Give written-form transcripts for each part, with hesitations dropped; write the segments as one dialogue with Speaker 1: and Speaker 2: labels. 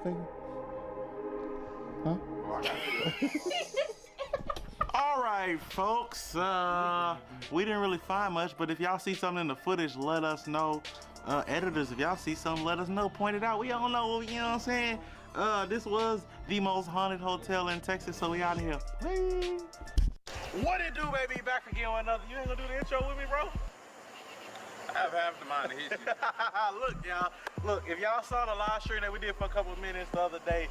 Speaker 1: finger? Huh?
Speaker 2: All right, folks. We didn't really find much, but if y'all see something in the footage, let us know. Editors, if y'all see something, let us know. Point it out. We all know, you know what I'm saying? This was the most haunted hotel in Texas, so we out of here. Hey. What it do, baby? Back again with another. You ain't gonna do the intro with me, bro?
Speaker 3: I have half the mind to hit you.
Speaker 2: Look, y'all. Look, if y'all saw the live stream that we did for a couple of minutes the other day,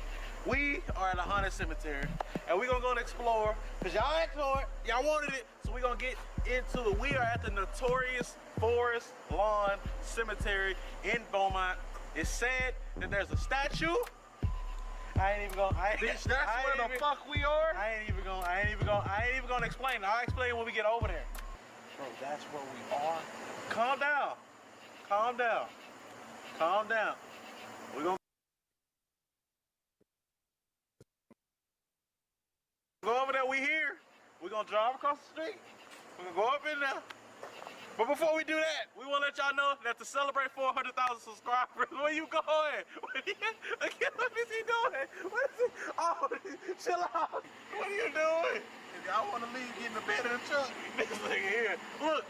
Speaker 2: we are at a haunted cemetery, and we're gonna go and explore, because y'all asked for it, y'all wanted it, so we're gonna get into it. We are at the notorious Forest Lawn Cemetery in Beaumont. It's said that there's a statue. I ain't even gonna.
Speaker 3: Bitch, that's where the fuck we are?
Speaker 2: I ain't even gonna explain. I'll explain when we get over there. Bro, that's where we are. Calm down. Calm down. Calm down. We're gonna go over there. We here. We're gonna drive across the street. We're gonna go up in there. But before we do that, we want to let y'all know that to celebrate 400,000 subscribers, where you going? What is he doing? What is he? Oh, chill out. What are you doing?
Speaker 3: If y'all want to leave, get in the bed of the truck.
Speaker 2: This nigga here. Look.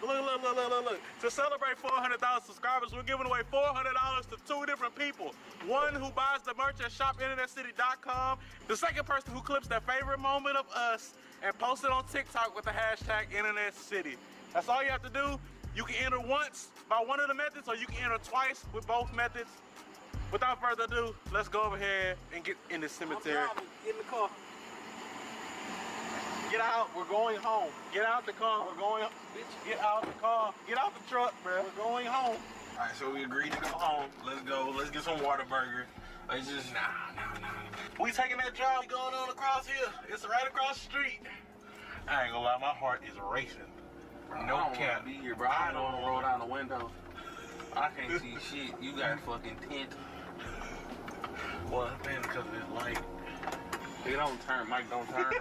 Speaker 2: To celebrate 400,000 subscribers, we're giving away $400 to 2 different people. One who buys the merch at shopinternetcity.com. The second person who clips their favorite moment of us and posts it on TikTok with the hashtag InternetCity. That's all you have to do. You can enter once by one of the methods, or you can enter twice with both methods. Without further ado, let's go over here and get in the cemetery.
Speaker 3: Get in the car.
Speaker 2: Get out, we're going home. Get out the car, we're going, bitch, get out the car. Get out the truck, bro, we're going home.
Speaker 3: All right, so we agreed to go home. Let's go, let's get some Whataburger. Let's just, nah.
Speaker 2: We taking that drive going on across here. It's right across the street. I ain't gonna lie, my heart is racing.
Speaker 3: Bro, no cap. Be here, bro. I don't want to roll down the window. I can't see shit. You got fucking tint.
Speaker 2: Well, it's been because of this light.
Speaker 3: Nigga don't turn. Mike don't turn.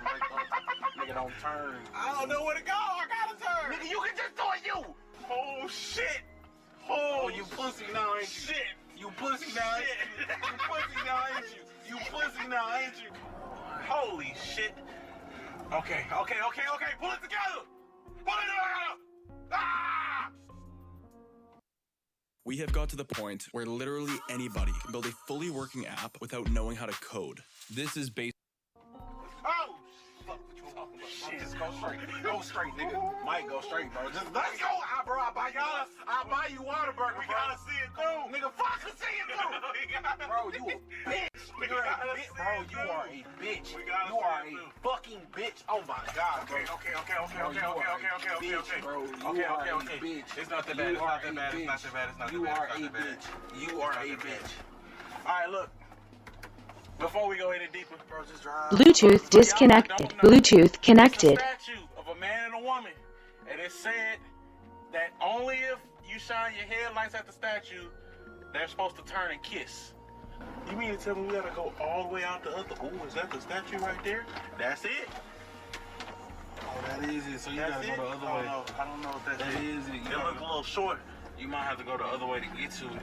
Speaker 3: Nigga don't turn.
Speaker 2: I don't know where to go. I gotta turn.
Speaker 3: Nigga, you can just do it, you.
Speaker 2: Oh, shit.
Speaker 3: Oh, you pussy now, ain't you?
Speaker 2: Shit.
Speaker 3: You pussy now, ain't you? You pussy now, ain't you? You pussy now, ain't you?
Speaker 2: Holy shit. Okay. Pull it together. Pull it together. Ah!
Speaker 4: We have got to the point where literally anybody can build a fully working app without knowing how to code. This is based.
Speaker 2: Oh, fuck what you talking about?
Speaker 3: Shit. Just go straight. Go straight, nigga. Mike, go straight, bro. Just let's go. I'll buy you Whataburger,
Speaker 2: We
Speaker 3: bro.
Speaker 2: gotta see it through.
Speaker 3: Nigga, fuck see it through. Bro, you a bitch. You're a bitch. Bro, you are a bitch. You are a fucking bitch. Oh my God, bro.
Speaker 2: Okay.
Speaker 3: Bro, you are a bitch.
Speaker 2: It's not that bad. It's not that bad.
Speaker 3: You are a bitch. You are a bitch.
Speaker 2: All right, look. Before we go any deeper, bro, just drive.
Speaker 5: Bluetooth disconnected. Bluetooth connected.
Speaker 2: It's a statue of a man and a woman, and it said that only if you shine your headlights at the statue, they're supposed to turn and kiss. You mean to tell me we gotta go all the way out the other? Ooh, is that the statue right there? That's it.
Speaker 3: Oh, that is it. So you
Speaker 2: That's
Speaker 3: gotta
Speaker 2: it.
Speaker 3: go the other way.
Speaker 2: I don't know if that's
Speaker 3: That
Speaker 2: it.
Speaker 3: is it.
Speaker 2: It looks a little short.
Speaker 3: You might have to go the other way to get to it.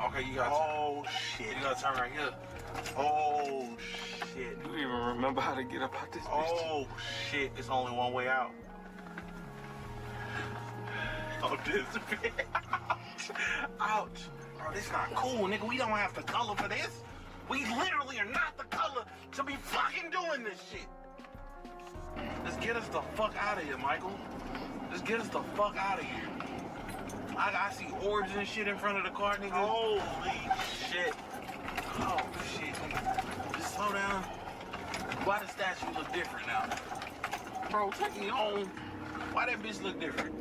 Speaker 3: Okay, you gotta.
Speaker 2: Oh shit.
Speaker 3: You gotta turn right here.
Speaker 2: Oh shit.
Speaker 3: You even remember how to get up out this bitch?
Speaker 2: Oh shit. It's only one way out. Oh, this bitch.
Speaker 3: Ouch. Bro, this not cool, nigga. We don't have the color for this. We literally are not the color to be fucking doing this shit. Let's get us the fuck out of here, Michael. Let's get us the fuck out of here. I see orbs and shit in front of the car, nigga.
Speaker 2: Holy shit.
Speaker 3: Oh, shit, nigga. Just slow down. Why the statue look different now? Bro, take me home. Why that bitch look different?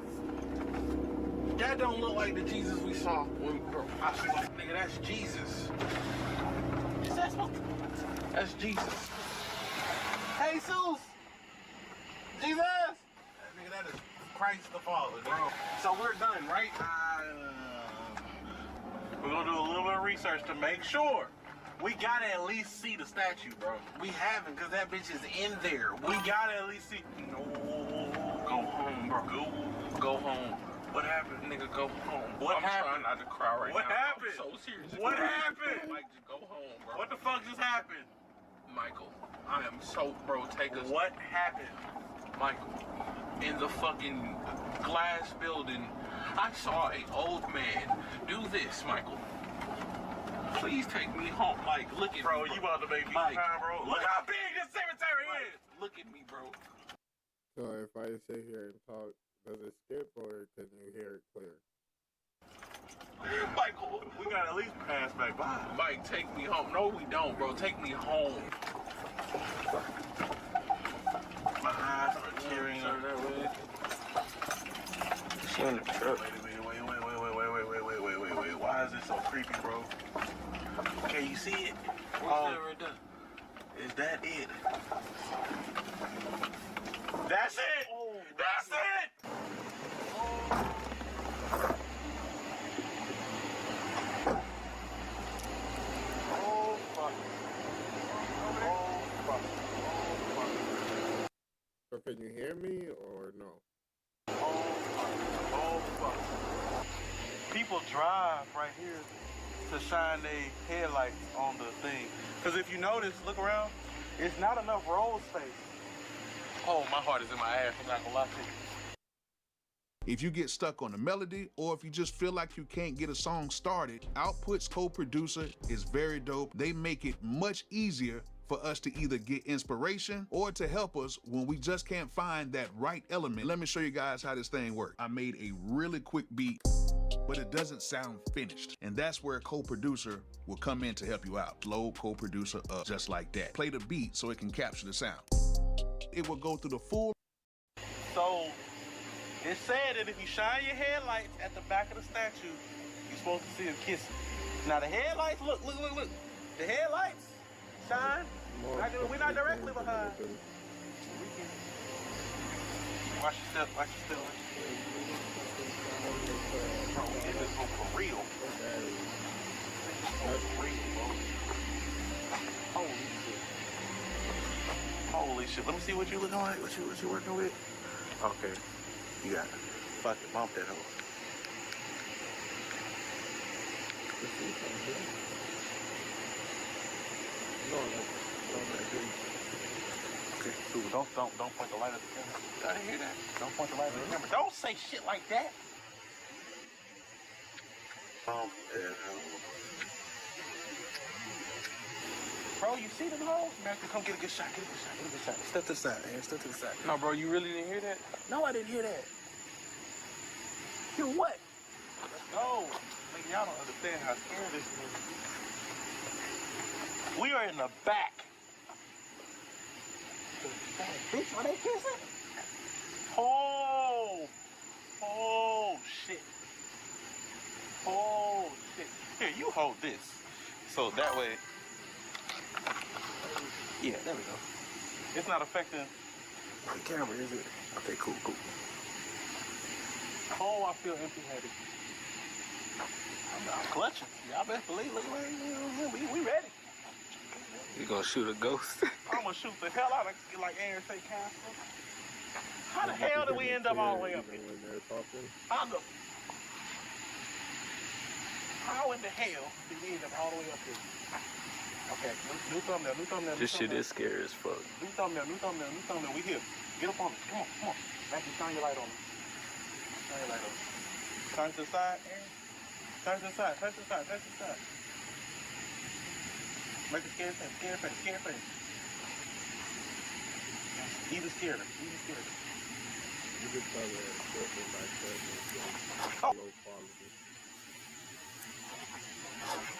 Speaker 3: That don't look like the Jesus we saw when, bro. I swear, nigga, that's Jesus. Is that supposed to? That's Jesus. Hey, Jesus! Jesus! Nigga, that is Christ the Father, bro. So we're done, right?
Speaker 2: We're gonna do a little bit of research to make sure. We gotta at least see the statue, bro.
Speaker 3: We haven't, because that bitch is in there.
Speaker 2: We gotta at least see. No.
Speaker 3: Go home, bro. Go home. What happened? Nigga, go home.
Speaker 2: What
Speaker 3: I'm
Speaker 2: happened?
Speaker 3: trying not to cry right
Speaker 2: What
Speaker 3: now.
Speaker 2: happened?
Speaker 3: I'm so serious.
Speaker 2: What happened?
Speaker 3: Mike, just go home, bro.
Speaker 2: What the fuck just happened?
Speaker 3: Michael, I am so, bro, take us.
Speaker 2: What happened?
Speaker 3: Michael, in the fucking glass building, I saw an old man do this, Michael. Please take me home. Mike, look at
Speaker 2: Bro,
Speaker 3: me,
Speaker 2: you about to make me
Speaker 3: Mike,
Speaker 2: cry, bro. Look how big this cemetery
Speaker 3: Mike,
Speaker 2: is.
Speaker 3: look at me, bro.
Speaker 1: So if I sit here and talk, does it skip or can you hear it clear?
Speaker 3: Michael,
Speaker 2: We gotta at least pass back by.
Speaker 3: Mike, take me home. No, we don't, bro. Take me home.
Speaker 2: My eyes are tearing up.
Speaker 3: She in the truck.
Speaker 2: Wait. Why is this so creepy, bro? Can you see it?
Speaker 3: What's that right there?
Speaker 2: Is that it? That's it! That's it! Oh, fuck. Oh, fuck.
Speaker 1: So can you hear me or no?
Speaker 2: Oh, fuck. People drive right here to shine their headlights on the thing. Because if you notice, look around, it's not enough road space. Oh, my heart is in my ass, I'm not gonna lie to you.
Speaker 6: If you get stuck on a melody or if you just feel like you can't get a song started, Output's co-producer is very dope. They make it much easier for us to either get inspiration or to help us when we just can't find that right element. Let me show you guys how this thing works. I made a really quick beat, but it doesn't sound finished. And that's where a co-producer will come in to help you out. Load co-producer up just like that. Play the beat so it can capture the sound. It will go through the full.
Speaker 2: So, it said that if you shine your headlights at the back of the statue, you're supposed to see them kissing. Now the headlights, look. The headlights shine. We're not directly behind. Watch your step, watch your step. Bro, this is for real. For real, bro. Holy shit. Let me see what you looking like. What you working with? Okay. You got it. Fuck it. Bump that hoe. Okay, cool. Don't point the light at the camera. I didn't hear that. Don't point the light at the camera. Don't say shit like that. Bump that hoe. Bro, you see them hoes? Man, come get a good shot. Get a good shot. Step to the side, man. Step to the side.
Speaker 3: No, bro, you really didn't hear that?
Speaker 2: No, I didn't hear that. Hear what? Let's go. Nigga, y'all don't understand how scared this is. We are in the back. Bitch, are they kissing? Oh shit. Oh shit. Here, you hold this. So that way. Yeah, there we go. It's not affecting the camera, is it? Okay, cool. Oh, I feel empty-headed. I'm clutching. Y'all best believe. Look, we ready.
Speaker 3: You gonna shoot a ghost?
Speaker 2: I'm gonna shoot the hell out of like Aaron say, Castle. How the hell did we end up all the way up here? How in the hell did we end up all the way up here? Okay, new thumbnail.
Speaker 3: This shit is scary as fuck.
Speaker 2: New thumbnail. We here. Get up on it. Come on. Matthew, shine your light on it. Turn to the side, Aaron. Turn to the side. Make a scared face. Even scared her.
Speaker 1: You can tell that it's like that.
Speaker 2: Oh.
Speaker 1: Low quality.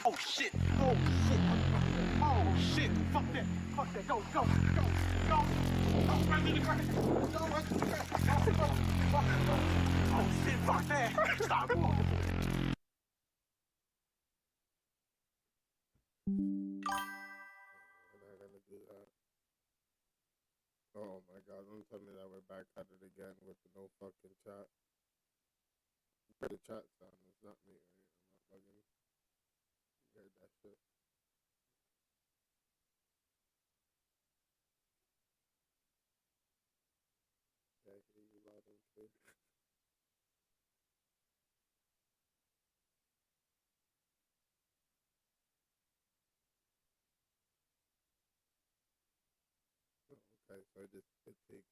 Speaker 2: Oh shit. Fuck that. Go. Run to the ground. Oh shit, fuck that. Stop.
Speaker 1: We're not gonna do that. Oh my god, don't tell me that we're back at it again with the no fucking chat. The chat sound is not me, right? I'm not bugging. You heard that shit. Yeah, I hear you loud and clear. Okay, so it takes.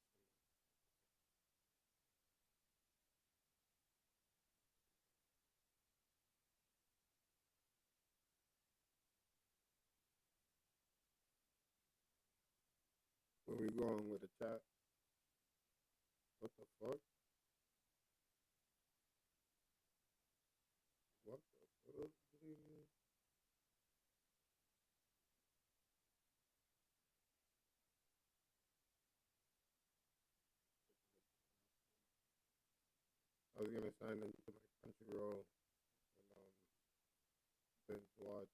Speaker 1: Where we going with the chat? What the fuck? What the fuck? I was gonna sign into my Crunchyroll and binge watch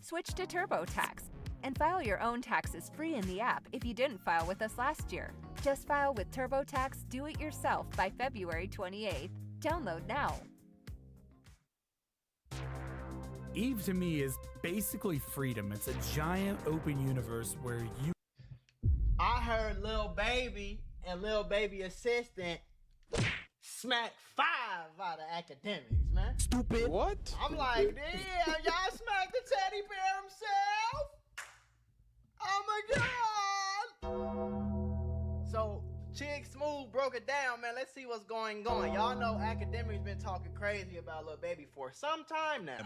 Speaker 7: Switch to TurboTax and file your own taxes free in the app if you didn't file with us last year. Just file with TurboTax Do It Yourself by February 28th. Download now.
Speaker 8: Eve to me is basically freedom. It's a giant open universe where you.
Speaker 9: I heard Lil Baby and Lil Baby assistant smack 5 out of academics, man.
Speaker 8: Stupid.
Speaker 9: What? I'm like, damn, y'all smacked the teddy bear himself? Oh my God. So, Chick Smooth broke it down, man. Let's see what's going on. Y'all know academics been talking crazy about Lil Baby for some time now.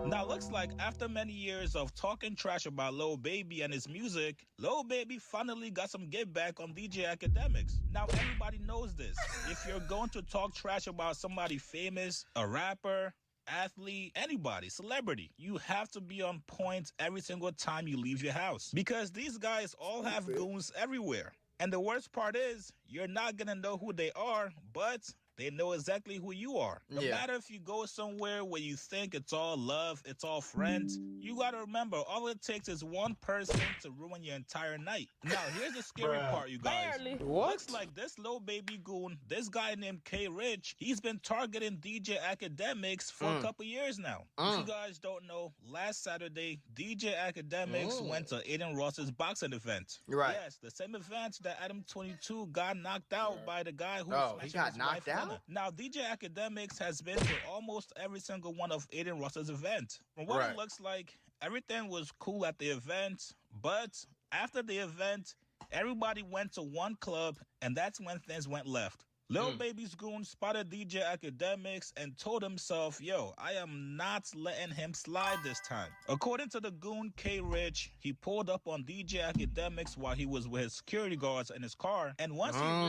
Speaker 10: Now, looks like after many years of talking trash about Lil Baby and his music, Lil Baby finally got some get back on DJ Academics. Now, everybody knows this. If you're going to talk trash about somebody famous, a rapper, athlete, anybody, celebrity, you have to be on point every single time you leave your house. Because these guys all have goons everywhere. And the worst part is, you're not going to know who they are, but they know exactly who you are. No matter if you go somewhere where you think it's all love, it's all friends, you got to remember, all it takes is one person to ruin your entire night. Now, here's the scary part, you guys. Looks like this Lil Baby goon, this guy named K Rich, he's been targeting DJ Academics for a couple years now. If you guys don't know, last Saturday, DJ Academics went to Aiden Ross's boxing event.
Speaker 9: Right.
Speaker 10: Yes, the same event that Adam 22 got knocked out by the guy who
Speaker 9: he got knocked out?
Speaker 10: Now, DJ Academics has been to almost every single one of Aiden Ross's event. From what it looks like, everything was cool at the event, but after the event, everybody went to one club, and that's when things went left. Lil Baby's goon spotted DJ Academics and told himself, yo, I am not letting him slide this time. According to the goon K Rich, he pulled up on DJ Academics while he was with his security guards in his car, and once he...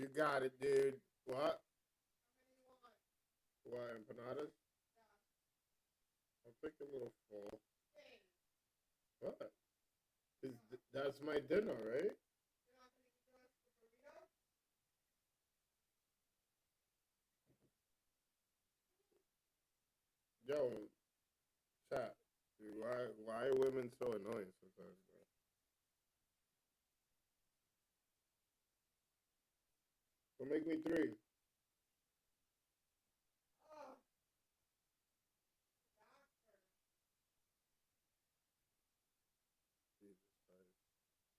Speaker 1: You got it, dude. What? What, empanadas? I'll take a little full. What? That's my dinner, right? Yo, chat. Dude, why are women so annoying sometimes, bro? So make me 3.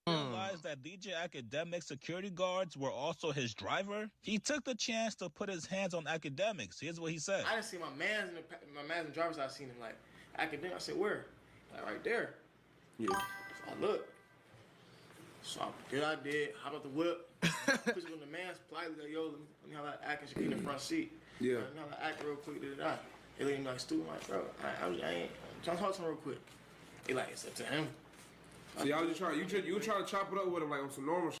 Speaker 10: Realized that DJ Academics security guards were also his driver. He took the chance to put his hands on Academics. Here's what he said.
Speaker 9: I didn't see my man's in the driver's side. I seen him like, academic. I said, where? Like, right there.
Speaker 1: Yeah.
Speaker 9: So I looked. So I did. Hop out the whip. Put it on the man's politely. Like, yo, let me have that act in the front seat.
Speaker 1: Yeah.
Speaker 9: Let me have that act real quick. They let him like, stupid. I'm like, bro, I ain't. I'm trying to talk to him real quick. He like, it's up to him.
Speaker 11: So y'all was just trying, you were trying to chop it up with him like on some normal shit?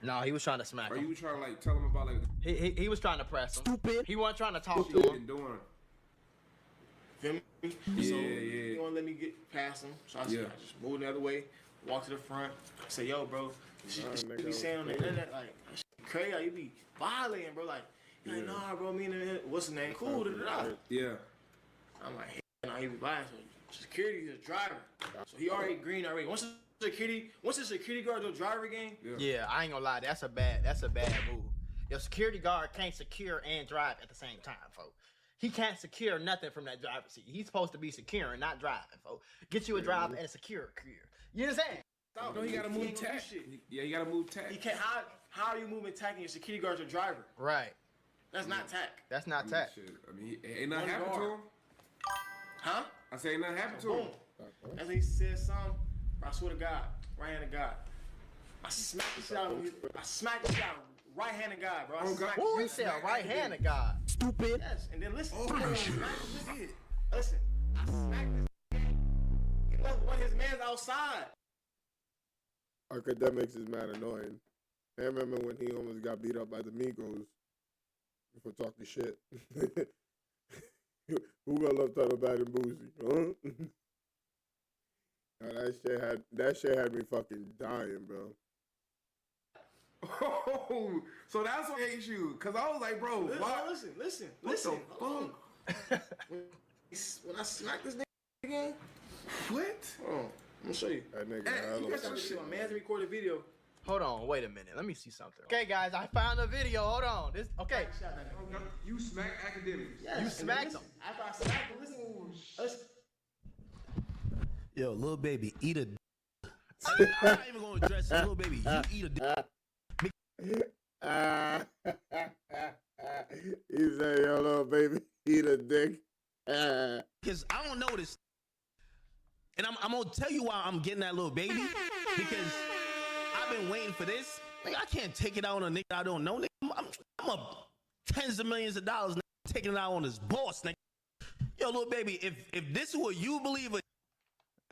Speaker 9: No, he was trying to smack him.
Speaker 11: Or you were trying to like tell him about like...
Speaker 9: He was trying to press him.
Speaker 8: Stupid.
Speaker 9: He wasn't trying to talk to him.
Speaker 11: Doing.
Speaker 9: Feel me?
Speaker 11: Yeah,
Speaker 9: so
Speaker 11: yeah.
Speaker 9: He won't let me get past him. So I just moved the other way, walked to the front. I said, yo, bro, this shit be saying on the internet, like, that shit crazy. Like, you be violating, bro. Like, like, nah, bro, me and what's his name? Cool, da-da-da.
Speaker 11: Yeah.
Speaker 9: I'm like, hey, nah, he be violating. So security is a driver. So he already green already. Once the security guard do a driver game, yeah, I ain't gonna lie, that's a bad move. Your security guard can't secure and drive at the same time, folks. He can't secure nothing from that driver's seat. He's supposed to be securing, not driving, folks. Get you a driver and a secure career. You understand?
Speaker 11: No, he gotta move tack. Yeah, he gotta move tack.
Speaker 9: He can't. How are you moving tack and your security guard's your driver? Right. That's not tack. That's not tack.
Speaker 11: Shit. I mean, ain't nothing happened to him?
Speaker 9: Huh?
Speaker 11: I say nothing happened to
Speaker 9: Boom.
Speaker 11: him.
Speaker 9: As he said something, I swear to God, right hand of God. I smacked the shit out of him. I smacked the shit out of him. Right hand of God, bro.
Speaker 12: Who he said right hand of God?
Speaker 9: Stupid. Yes, and then listen. Listen, I smacked this. Look, one of his man's outside.
Speaker 1: Academics is mad annoying. I remember when he almost got beat up by the Migos for talking shit. Who got left out of Bad and Boozy? Huh? Now, that shit had me fucking dying, bro.
Speaker 11: Oh, so that's what hates you. Cause I was like, bro, why?
Speaker 9: Listen.
Speaker 11: What the fuck?
Speaker 9: When I smacked this nigga again,
Speaker 11: what?
Speaker 9: Oh, I'm gonna show you.
Speaker 1: That nigga
Speaker 9: You got some shit. My man's recorded video.
Speaker 12: Hold on, wait a minute. Let me see something. Okay, guys, I found a video. Hold on. This okay.
Speaker 11: You smacked academics.
Speaker 9: Yes,
Speaker 12: You smacked him.
Speaker 9: After I smacked him, listen.
Speaker 3: Yo, little baby, eat a. I'm not even gonna address it. Little baby, you eat a.
Speaker 1: He said, yo, little baby, eat a dick.
Speaker 3: Because I don't know this. And I'm gonna tell you why I'm getting that little baby. Because I've been waiting for this. Like, I can't take it out on a nigga I don't know. Nigga, I'm up tens of millions of dollars, nigga, taking it out on this boss, nigga. Yo, little baby, if this is what you believe in.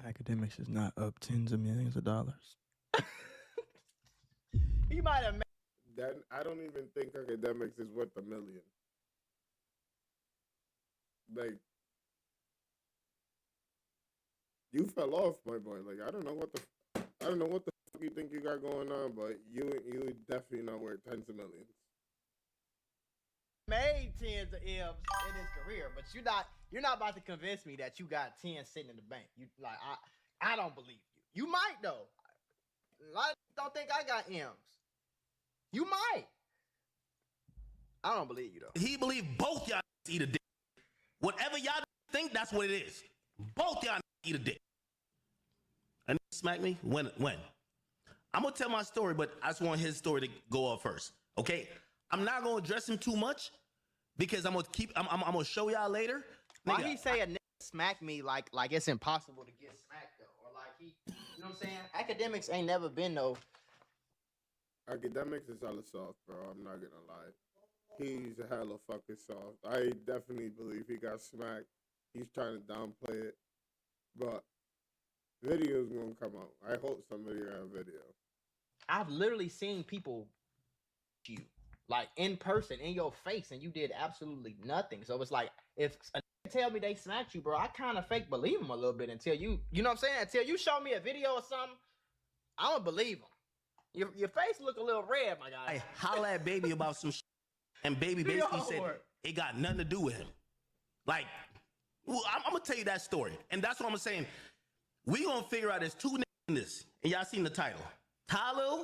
Speaker 13: Academics is not up tens of millions of dollars.
Speaker 12: He might have.
Speaker 1: That I don't even think academics is worth $1 million. Like, you fell off, my boy. Like, I don't know what the fuck you think you got going on, but you definitely not worth tens of millions.
Speaker 12: Made tens of M's in his career, but you're not about to convince me that you got 10 sitting in the bank. You like I don't believe you. You might though. A lot of don't think I got M's. You might. I don't believe you though.
Speaker 3: He believe both y'all eat a dick. Whatever y'all think, that's what it is. Both y'all eat a dick. And smack me? When? I'm gonna tell my story, but I just want his story to go off first. Okay? I'm not gonna address him too much because I'm gonna show y'all later.
Speaker 12: Why he say a nigga smack me like it's impossible to get smacked though? Or like he, you know what I'm saying? Academics ain't never been no.
Speaker 1: Academics is hella soft, bro. I'm not gonna lie. He's hella fucking soft. I definitely believe he got smacked. He's trying to downplay it. But video's gonna come out. I hope somebody got a video.
Speaker 12: I've literally seen people you like in person in your face and you did absolutely nothing. So it's like if a tell me they smacked you, bro, I kind of fake believe them a little bit until you know what I'm saying? Until you show me a video or something, I don't believe them. Your face look a little red, my guy.
Speaker 3: I holla at baby about some shit, and baby basically said it got nothing to do with him. Like, well, I'm gonna tell you that story, and that's what I'm saying. We gonna figure out there's two niggas in this, and y'all seen the title, Tyler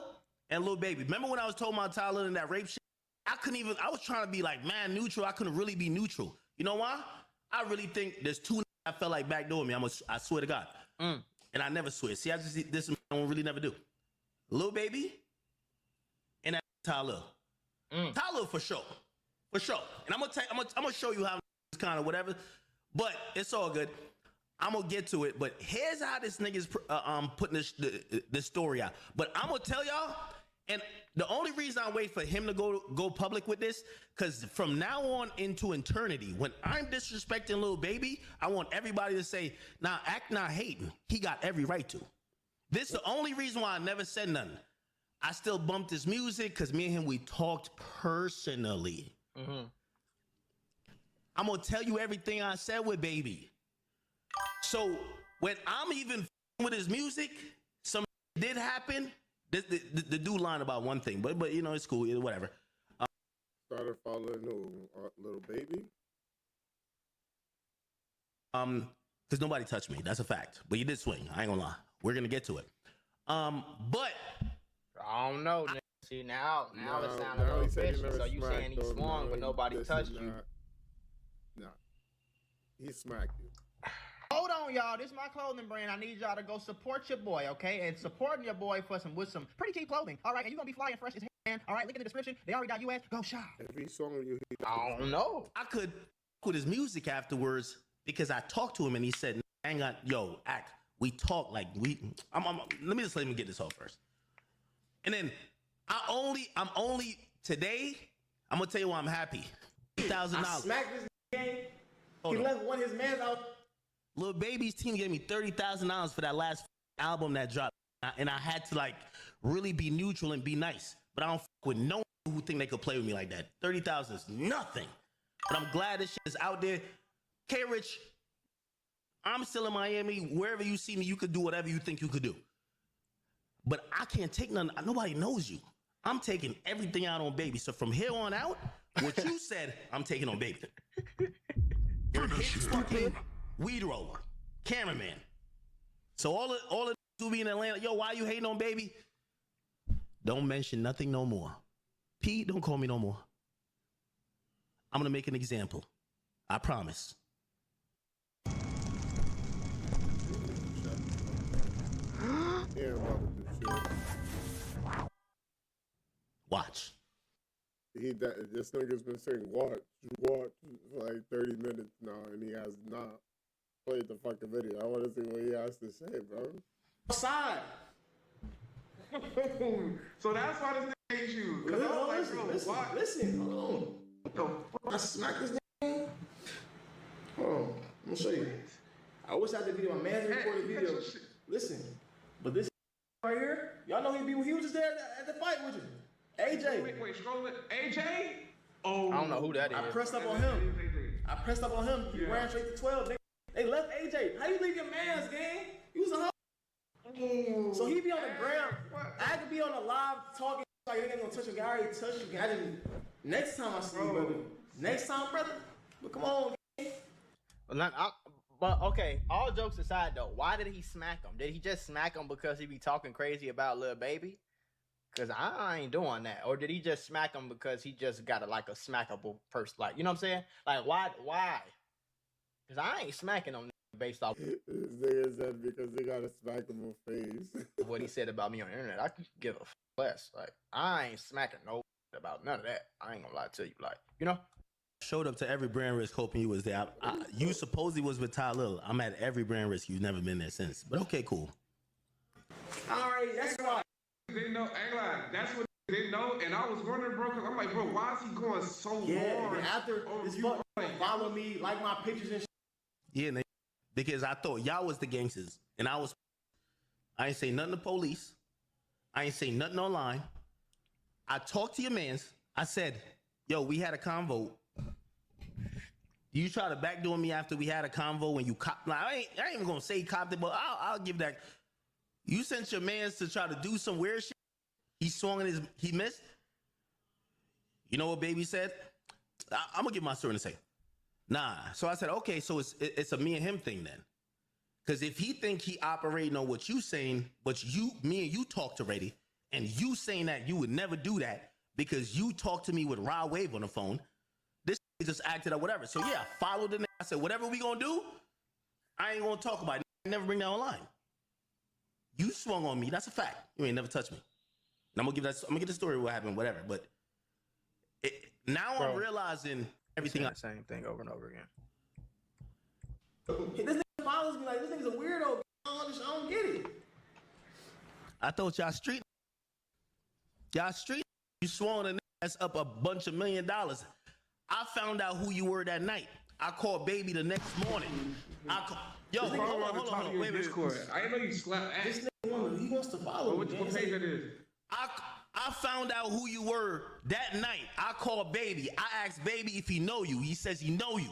Speaker 3: and Lil Baby. Remember when I was talking about Tyler and that rape shit? I was trying to be like man neutral. I couldn't really be neutral. You know why? I really think there's two niggas I felt like backdooring me. I swear to God. And I never swear. See, this I don't really never do. Lil Baby and that Tyler. Tyler for sure. For sure. And I'm gonna show you how it's kind of whatever. But it's all good. I'm gonna get to it. But here's how this nigga's putting this story out. But I'm gonna tell y'all, and the only reason I wait for him to go public with this, because from now on into eternity, when I'm disrespecting Lil Baby, I want everybody to say, nah, act not hating. He got every right to. This is the only reason why I never said nothing. I still bumped his music because me and him, we talked personally. I'm going to tell you everything I said with Baby. So when I'm even with his music, some did happen. The dude lied about one thing, but you know, it's cool, whatever.
Speaker 1: Started following Lil Baby?
Speaker 3: Because nobody touched me. That's a fact. But you did swing. I ain't gonna lie. We're gonna get to it. But
Speaker 12: I don't know. See now it sounds a little fishy. So you saying he swung, but nobody touched you?
Speaker 1: Nah, he smacked you.
Speaker 12: Hold on, y'all. This is my clothing brand. I need y'all to go support your boy, okay? And supporting your boy with some pretty cheap clothing. All right, and you're gonna be flying fresh as hell, man. All right, link in the description. They already got US. Go shop.
Speaker 1: If he swung you,
Speaker 12: I don't know.
Speaker 3: I could with his music afterwards because I talked to him and he said I ain't got, act. We talk like let me get this off first. And then I'm only today, I'm gonna tell you why I'm happy. $3,000.
Speaker 9: I smacked this game. He left one of his mans out.
Speaker 3: Lil Baby's team gave me $30,000 for that last album that dropped. And I had to like really be neutral and be nice. But I don't fuck with no one who think they could play with me like that. 30,000 is nothing. But I'm glad this shit is out there. K-Rich, I'm still in Miami. Wherever you see me, you could do whatever you think you could do. But I can't take none. Nobody knows you. I'm taking everything out on Baby. So from here on out, what you said, I'm taking on Baby. You're a fucking weed roller, cameraman. So all of you be in Atlanta, yo, why you hating on Baby? Don't mention nothing no more. P, don't call me no more. I'm gonna make an example. I promise. Watch.
Speaker 1: This nigga's been saying watch for like 30 minutes now, and he has not played the fucking video. I want to see what he has to say, bro.
Speaker 9: Outside.
Speaker 11: So that's why this nigga hates you. Cause I was like, bro, why?
Speaker 9: Listen, hold on. I smacked this nigga. Hold on, I'm gonna show you. I wish I had the video. My man's recorded video. Listen, but this right here, y'all know he was just there at the fight with you. AJ.
Speaker 11: Wait, scroll it. AJ? Oh.
Speaker 12: I don't know who that is.
Speaker 9: I pressed up on him. He ran straight to 12. They left AJ. How you leave your man's game? He was a hoe. So he be on the ground. I could be on the live talking like they ain't gonna touch him. I already touched you. I didn't. Next time I see you, brother. Next time, brother. But come on, man.
Speaker 12: But okay, all jokes aside though, why did he smack him? Did he just smack him because he be talking crazy about Lil Baby? Cause I ain't doing that. Or did he just smack him because he just got a smackable person? Like, you know what I'm saying? Like, why? Cause I ain't smacking him based off
Speaker 1: This nigga said because they got a smackable face.
Speaker 12: what he said about me on the internet. I could give a less. Like, I ain't smacking no about none of that. I ain't gonna lie to you. Like, you know?
Speaker 3: Showed up to every brand risk hoping you was there. You supposedly was with Ty Lil. I'm at every brand risk. You've never been there since. But okay, cool.
Speaker 9: All right, that's why.
Speaker 11: They know, ain't like, that's what they know. And I was wondering, bro, because I'm like, bro, why is he going so hard?
Speaker 9: And after this fuck, follow me, like my pictures and shit.
Speaker 3: Yeah, because I thought y'all was the gangsters. And I ain't say nothing to police. I ain't say nothing online. I talked to your mans. I said, yo, we had a convo. You try to backdoor me after we had a convo when you cop. Like, I ain't even gonna say copped it, but I'll give that. You sent your mans to try to do some weird shit. He swung and he missed. You know what Baby said? I'm gonna give my story in a second. Nah. So I said, okay, so it's a me and him thing then. Because if he think he operating on what you saying, but me and you talked already, and you saying that you would never do that because you talked to me with raw wave on the phone, this just acted up, whatever. So yeah, I followed the nigga. I said, whatever we gonna do, I ain't gonna talk about it. I never bring that online. You swung on me. That's a fact. You ain't never touched me. And I'm gonna get the story of what happened, whatever. But now I'm realizing everything.
Speaker 12: The same thing over and over again.
Speaker 9: This nigga follows me like this nigga's a weirdo. I don't get it.
Speaker 3: I thought y'all street. You swung a nigga that's up a bunch of $1 million. I found out who you were that night. I called Baby the next morning. Yo, hold on. Wait.
Speaker 11: I didn't know you slapped ass.
Speaker 9: This nigga, he wants to follow me.
Speaker 11: What page that is?
Speaker 3: I found out who you were that night. I called Baby. I asked Baby if he know you. He says he know you.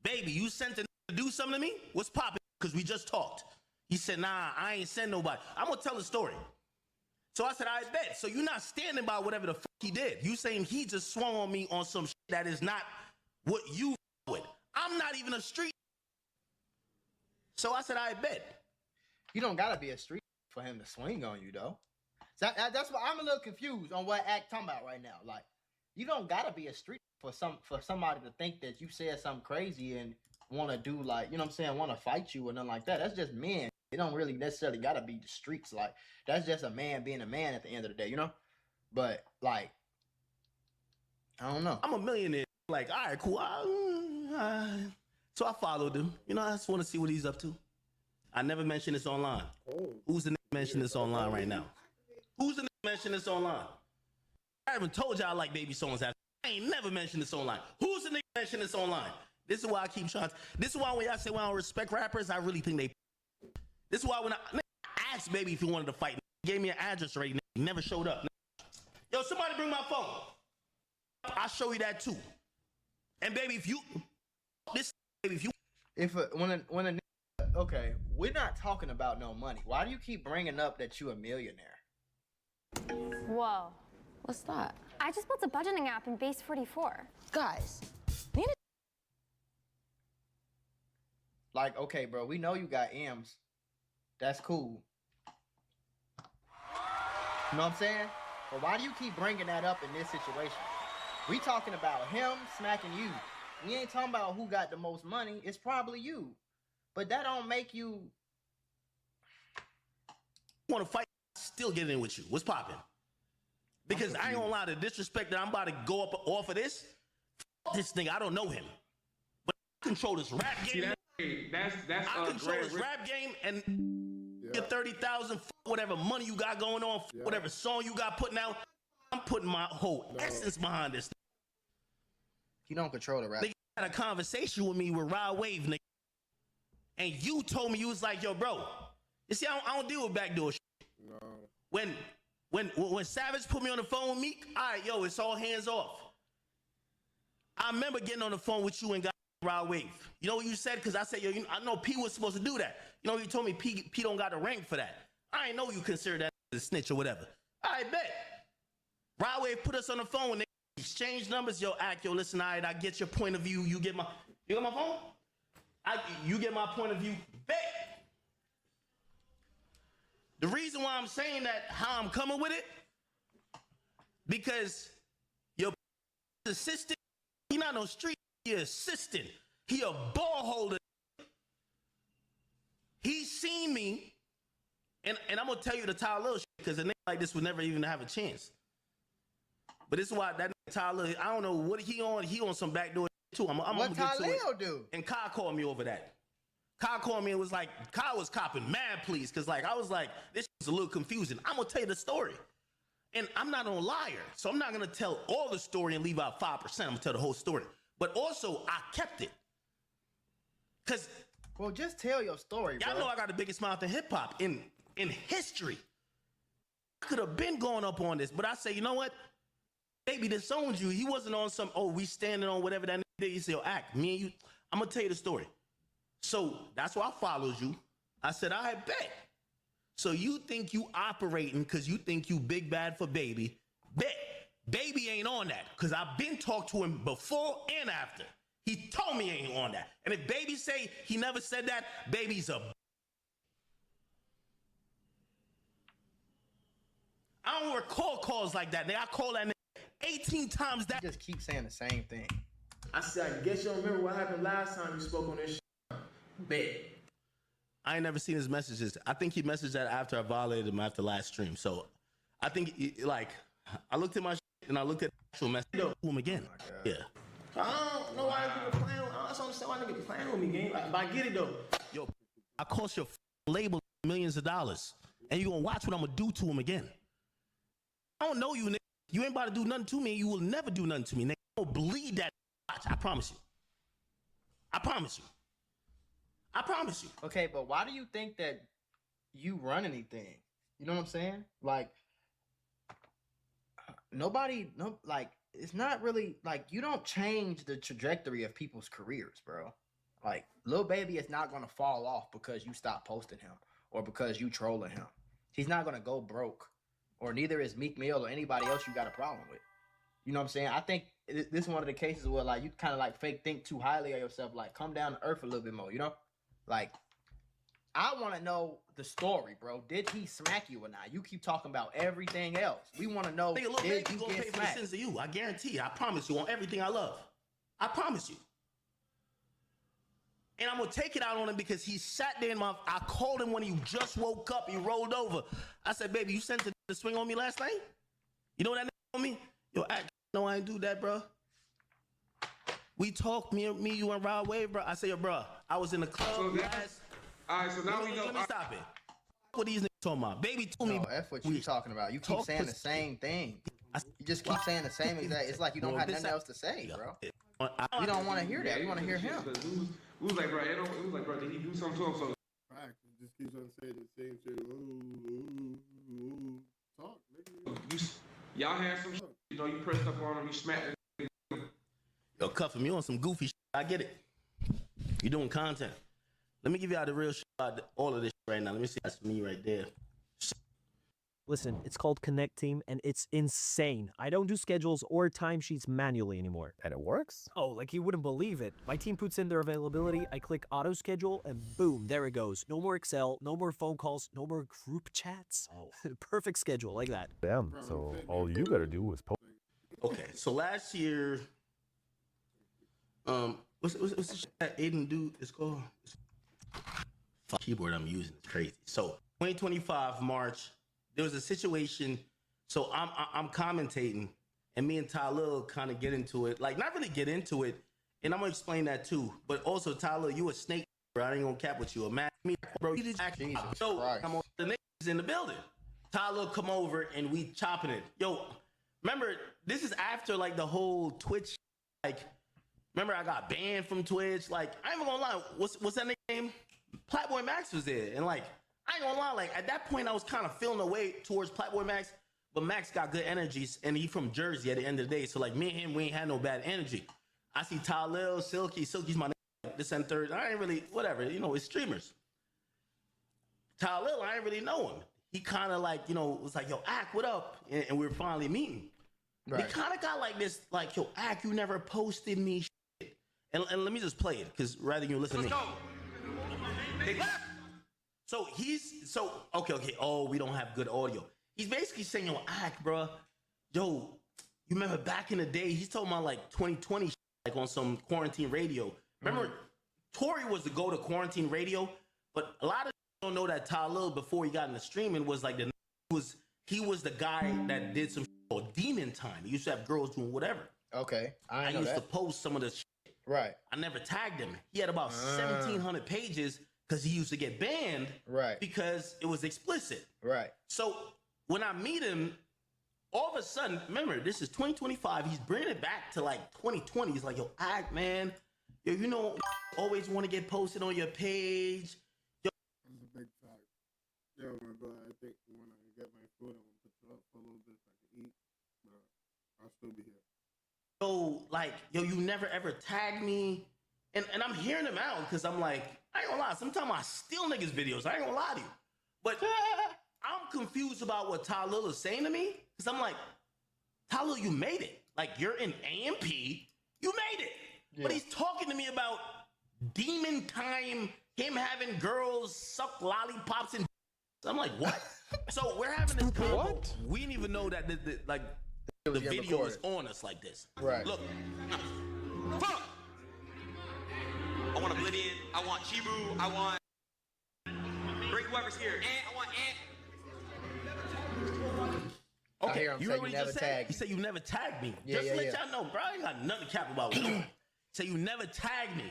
Speaker 3: Baby, you sent a nigga to do something to me? What's poppin'? Because we just talked. He said, nah, I ain't send nobody. I'm going to tell the story. So I said, I bet. So you're not standing by whatever the fuck he did. You saying he just swung on me on some shit that is not what you with. I'm not even a street. So I said, I bet.
Speaker 12: You don't gotta be a street for him to swing on you, though. So that's why I'm a little confused on what Act talking about right now. Like, you don't gotta be a street for somebody to think that you said something crazy and want to do, like, you know what I'm saying, want to fight you or nothing like that. That's just men. It don't really necessarily gotta be the streets. Like, that's just a man being a man at the end of the day, you know. But like, I don't know.
Speaker 3: I'm a millionaire. Like, all right, cool. So I followed him. You know, I just want to see what he's up to. I never mentioned this online. Who's the nigga mentioning this online right now? Who's the nigga mentioning this online? I haven't told y'all I like baby songs. I ain't never mentioned this online. Who's the nigga mentioning this online? This is why I keep trying. This is why when y'all say when I don't respect rappers, I really think they. This is why when I asked baby if he wanted to fight, he gave me an address already. He never showed up. Yo, somebody bring my phone. I'll show you that too. And baby, if you
Speaker 12: okay, we're not talking about no money. Why do you keep bringing up that you a millionaire?
Speaker 14: Whoa. What's that? I just built a budgeting app in Base 44. Guys,
Speaker 12: Like, okay, bro, we know you got M's. That's cool. You know what I'm saying? But why do you keep bringing that up in this situation? We talking about him smacking you. We ain't talking about who got the most money. It's probably you. But that don't make you
Speaker 3: want to fight, still get in with you. What's popping? Because I ain't gonna lie, the disrespect that I'm about to go up off of this, this nigga, I don't know him. But I control this rap game. I control this rap game and your 30,000, whatever money you got going on, whatever song you got putting out, I'm putting my whole essence behind this.
Speaker 12: You don't control the rap.
Speaker 3: Nigga had a conversation with me with Rod Wave, nigga. And you told me, you was like, yo, bro, you see, I don't deal with backdoor shit. No. When Savage put me on the phone with me, all right, yo, it's all hands off. I remember getting on the phone with you and got Rod Wave. You know what you said? Because I said, yo, I know P was supposed to do that. You know, you told me P don't got the rank for that. I ain't know you consider that a snitch or whatever. I bet. Rod Wave put us on the phone and they exchanged numbers. Yo, yo, listen, all right, I get your point of view. You got my phone? You get my point of view. Bet. The reason why I'm saying that, how I'm coming with it, because your assistant, he not no street, he assistant. He a ball holder. He seen me, and I'm gonna tell you the Tyler shit, because a nigga like this would never even have a chance. But this is why that nigga Tyler, I don't know what he on some backdoor shit too. I'm
Speaker 12: what
Speaker 3: gonna get to it.
Speaker 12: Tyler do?
Speaker 3: And Kyle called me over that. Kyle called me and was like, Kyle was copping mad please, because like I was like, this is a little confusing. I'm gonna tell you the story. And I'm not a liar, so I'm not gonna tell all the story and leave out 5%. I'm gonna tell the whole story. But also, I kept it. Cause
Speaker 12: well, just tell your story, bro.
Speaker 3: Y'all know I got the biggest mouth in hip hop in history. I could have been going up on this, but I say, you know what? Baby disowned you. He wasn't on some, we standing on whatever that nigga did. He said, act. Me and you, I'm gonna tell you the story. So that's why I followed you. I said, I bet. So you think you operating because you think you big bad for baby. Bet. Baby ain't on that because I've been talked to him before and after. He told me he ain't on that. And if baby say he never said that, baby's a. I don't recall calls like that. Nigga, I call that nigga 18 times that.
Speaker 12: You just keep saying the same thing.
Speaker 9: I said, I guess you don't remember what happened last time you spoke on this shit. Bet.
Speaker 3: I ain't never seen his messages. I think he messaged that after I violated him after last stream. So I think, like, I looked at my shit and I looked at the actual message to him again. Yeah.
Speaker 9: I don't know why niggas playing. I don't understand why niggas playing with me, gang. Like, but I get it though.
Speaker 3: Yo, I cost your label millions of dollars, and you gonna watch what I'm gonna do to him again. I don't know you, nigga. You ain't about to do nothing to me. You will never do nothing to me, nigga. I will bleed that. Watch. I promise you. I promise you. I promise you.
Speaker 12: Okay, but why do you think that you run anything? You know what I'm saying? Like, it's not really, like, you don't change the trajectory of people's careers, bro. Like, Lil Baby is not going to fall off because you stop posting him or because you trolling him. He's not going to go broke, or neither is Meek Mill or anybody else you got a problem with. You know what I'm saying? I think this is one of the cases where, like, you kind of, like, fake think too highly of yourself. Like, come down to earth a little bit more, you know? Like, I want to know the story, bro. Did he smack you or not? You keep talking about everything else. We want to know,
Speaker 3: nigga, Lil
Speaker 12: did
Speaker 3: Baby
Speaker 12: you
Speaker 3: gonna
Speaker 12: get
Speaker 3: pay for
Speaker 12: smacked?
Speaker 3: the sins of you. I guarantee you. I promise you on everything I love. I promise you. And I'm going to take it out on him because he sat there in I called him when he just woke up. He rolled over. I said, baby, you sent the swing on me last night? You know what that nigga on me? Yo, no, I ain't do that, bro. We talked, me, you and Rod Wave, bro. I said, yo, bro, I was in the club
Speaker 11: All right, so now we know.
Speaker 3: Let me stop it. What these niggas talking about? Baby told me.
Speaker 12: No, that's what you talking about. You keep saying the same thing. You just keep saying the same exact. It's like you don't have nothing else to say, bro. You don't want to hear that. You want to hear him.
Speaker 11: We was like, bro, did he do something to him? So
Speaker 1: He just keeps on saying the same shit. Talk, nigga.
Speaker 11: Y'all had some shit. You know, you pressed up on him, you smacked him.
Speaker 3: Yo, Cuffin, you on some goofy shit. I get it. You doing content. Let me give y'all the real shit about all of this shit right now. Let me see. That's me right there.
Speaker 15: Listen, it's called Connect Team, and it's insane. I don't do schedules or timesheets manually anymore. And it works? Oh, like you wouldn't believe it. My team puts in their availability, I click auto schedule, and boom, there it goes. No more Excel, no more phone calls, no more group chats. Oh. Perfect schedule, like that.
Speaker 16: Damn, so all you gotta do is post.
Speaker 3: Okay, so last year, what's the shit that Aiden do? It's called. Fuck, keyboard I'm using is crazy. So 2025 March. There was a situation, so I'm commentating, and me and Tyler kind of get into it. Like, not really get into it, and I'm gonna explain that too. But also, Tyler, you a snake, bro. I ain't gonna cap with you. A man, bro. You just actually so I'm on the niggas in the building. Tyler come over and we chopping it. Yo, remember this is after like the whole Twitch. Like, remember I got banned from Twitch. Like, I ain't even gonna lie. What's that name? Playboy Max was there, and like. I ain't gonna lie, like at that point I was kind of feeling the way towards Playboy Max, but Max got good energies and he from Jersey at the end of the day. So like me and him, we ain't had no bad energy. I see Talil, Silky's my name, this and third. I ain't really, whatever, you know, it's streamers. Talil, I ain't really know him. He kind of like, you know, was like, yo, Ak, what up? And we were finally meeting. Right. He kind of got like this, like, yo, Ak, you never posted me shit. And let me just play it, because rather you listen to me. Let's go. Okay. Oh, we don't have good audio. He's basically saying, yo, Ak, bro, yo, you remember back in the day, he's talking about like 2020, like on some quarantine radio. Remember, Tory was the go to quarantine radio, but a lot of people don't know that Talil, before he got into streaming, was like he was the guy that did some shit called Demon Time. He used to have girls doing whatever.
Speaker 12: Okay, I
Speaker 3: used to post some of the shit.
Speaker 12: Right.
Speaker 3: I never tagged him. He had about 1,700 pages. Because he used to get banned,
Speaker 12: right? Because
Speaker 3: it was explicit,
Speaker 12: right?
Speaker 3: So when I meet him, all of a sudden, remember this is 2025. He's bringing it back to like 2020. He's like, yo, Ak, man, yo, you know, always want to get posted on your page. Yo,
Speaker 1: that's a big fact. Yo, my brother, I think when I get my food, I'm gonna put it up for a little bit so I can eat, but I'll still be here.
Speaker 3: Yo, like, yo, you never ever tagged me, and I'm hearing him out because I'm like. I ain't gonna lie, sometimes I steal niggas' videos. I ain't gonna lie to you. But I'm confused about what Talil is saying to me. Because I'm like, Talil, you made it. Like, you're in AMP. You made it. Yeah. But he's talking to me about demon time, him having girls suck lollipops and I'm like, what? So we're having this convo. What? We didn't even know that the video is on us like this.
Speaker 12: Right.
Speaker 3: Look.
Speaker 17: Fuck! I want Oblivion, I want Chibu, I want... Bring whoever's here. I want
Speaker 3: Okay, you heard what he just said? He said you never tagged me. Just to let y'all know, bro, I ain't got nothing to cap about what you say you never tagged me.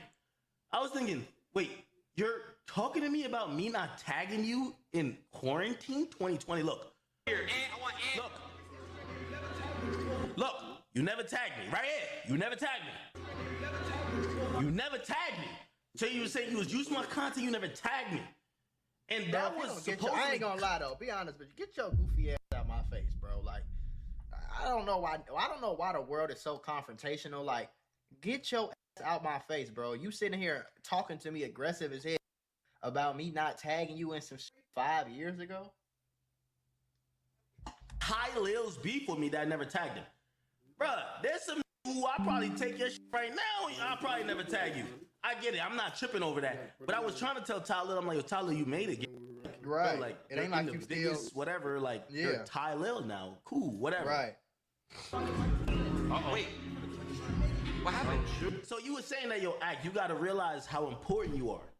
Speaker 3: I was thinking, wait, you're talking to me about me not tagging you in quarantine 2020? Look.
Speaker 17: Here, I want
Speaker 3: Look, you never tagged me. Right here. You never tagged me. You never tagged me. So you were saying you was using my content, you never tagged me. And that was supposed
Speaker 12: I ain't gonna lie though, be honest, but get your goofy ass out my face, bro. Like, I don't know why the world is so confrontational. Like, get your ass out my face, bro. You sitting here talking to me aggressive as hell about me not tagging you in some shit 5 years ago.
Speaker 3: High Lil's beef with me that I never tagged him. Bruh, there's some who I probably take your shit right now, I'll probably never tag you. I get it. I'm not tripping over that. But I was trying to tell Tyler, I'm like, yo, Tyler, you made it.
Speaker 12: Right.
Speaker 3: Bro, like,
Speaker 12: it ain't like you
Speaker 3: biggest
Speaker 12: still...
Speaker 3: whatever, like, you're Tyler now. Cool, whatever.
Speaker 12: Right.
Speaker 17: Wait. What happened?
Speaker 3: So you were saying that, yo, Ak, you got to realize how important you are.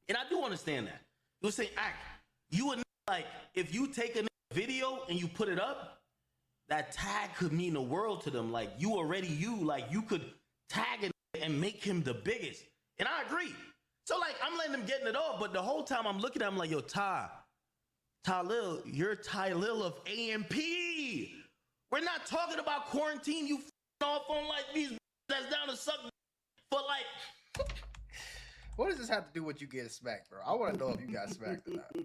Speaker 3: And I do understand that. You were saying, Ak, you would, like, if you take a video and you put it up, that tag could mean the world to them. Like, you already you. Like, you could tag it and make him the biggest. And I agree.
Speaker 9: So like I'm letting him getting it off, but the whole time I'm looking at him like, yo, Lil, you're Lil of AMP. We're not talking about quarantine. You off on like these that's down to suck for like.
Speaker 12: What does this have to do with you getting smacked, bro? I want to know if you got smacked or not.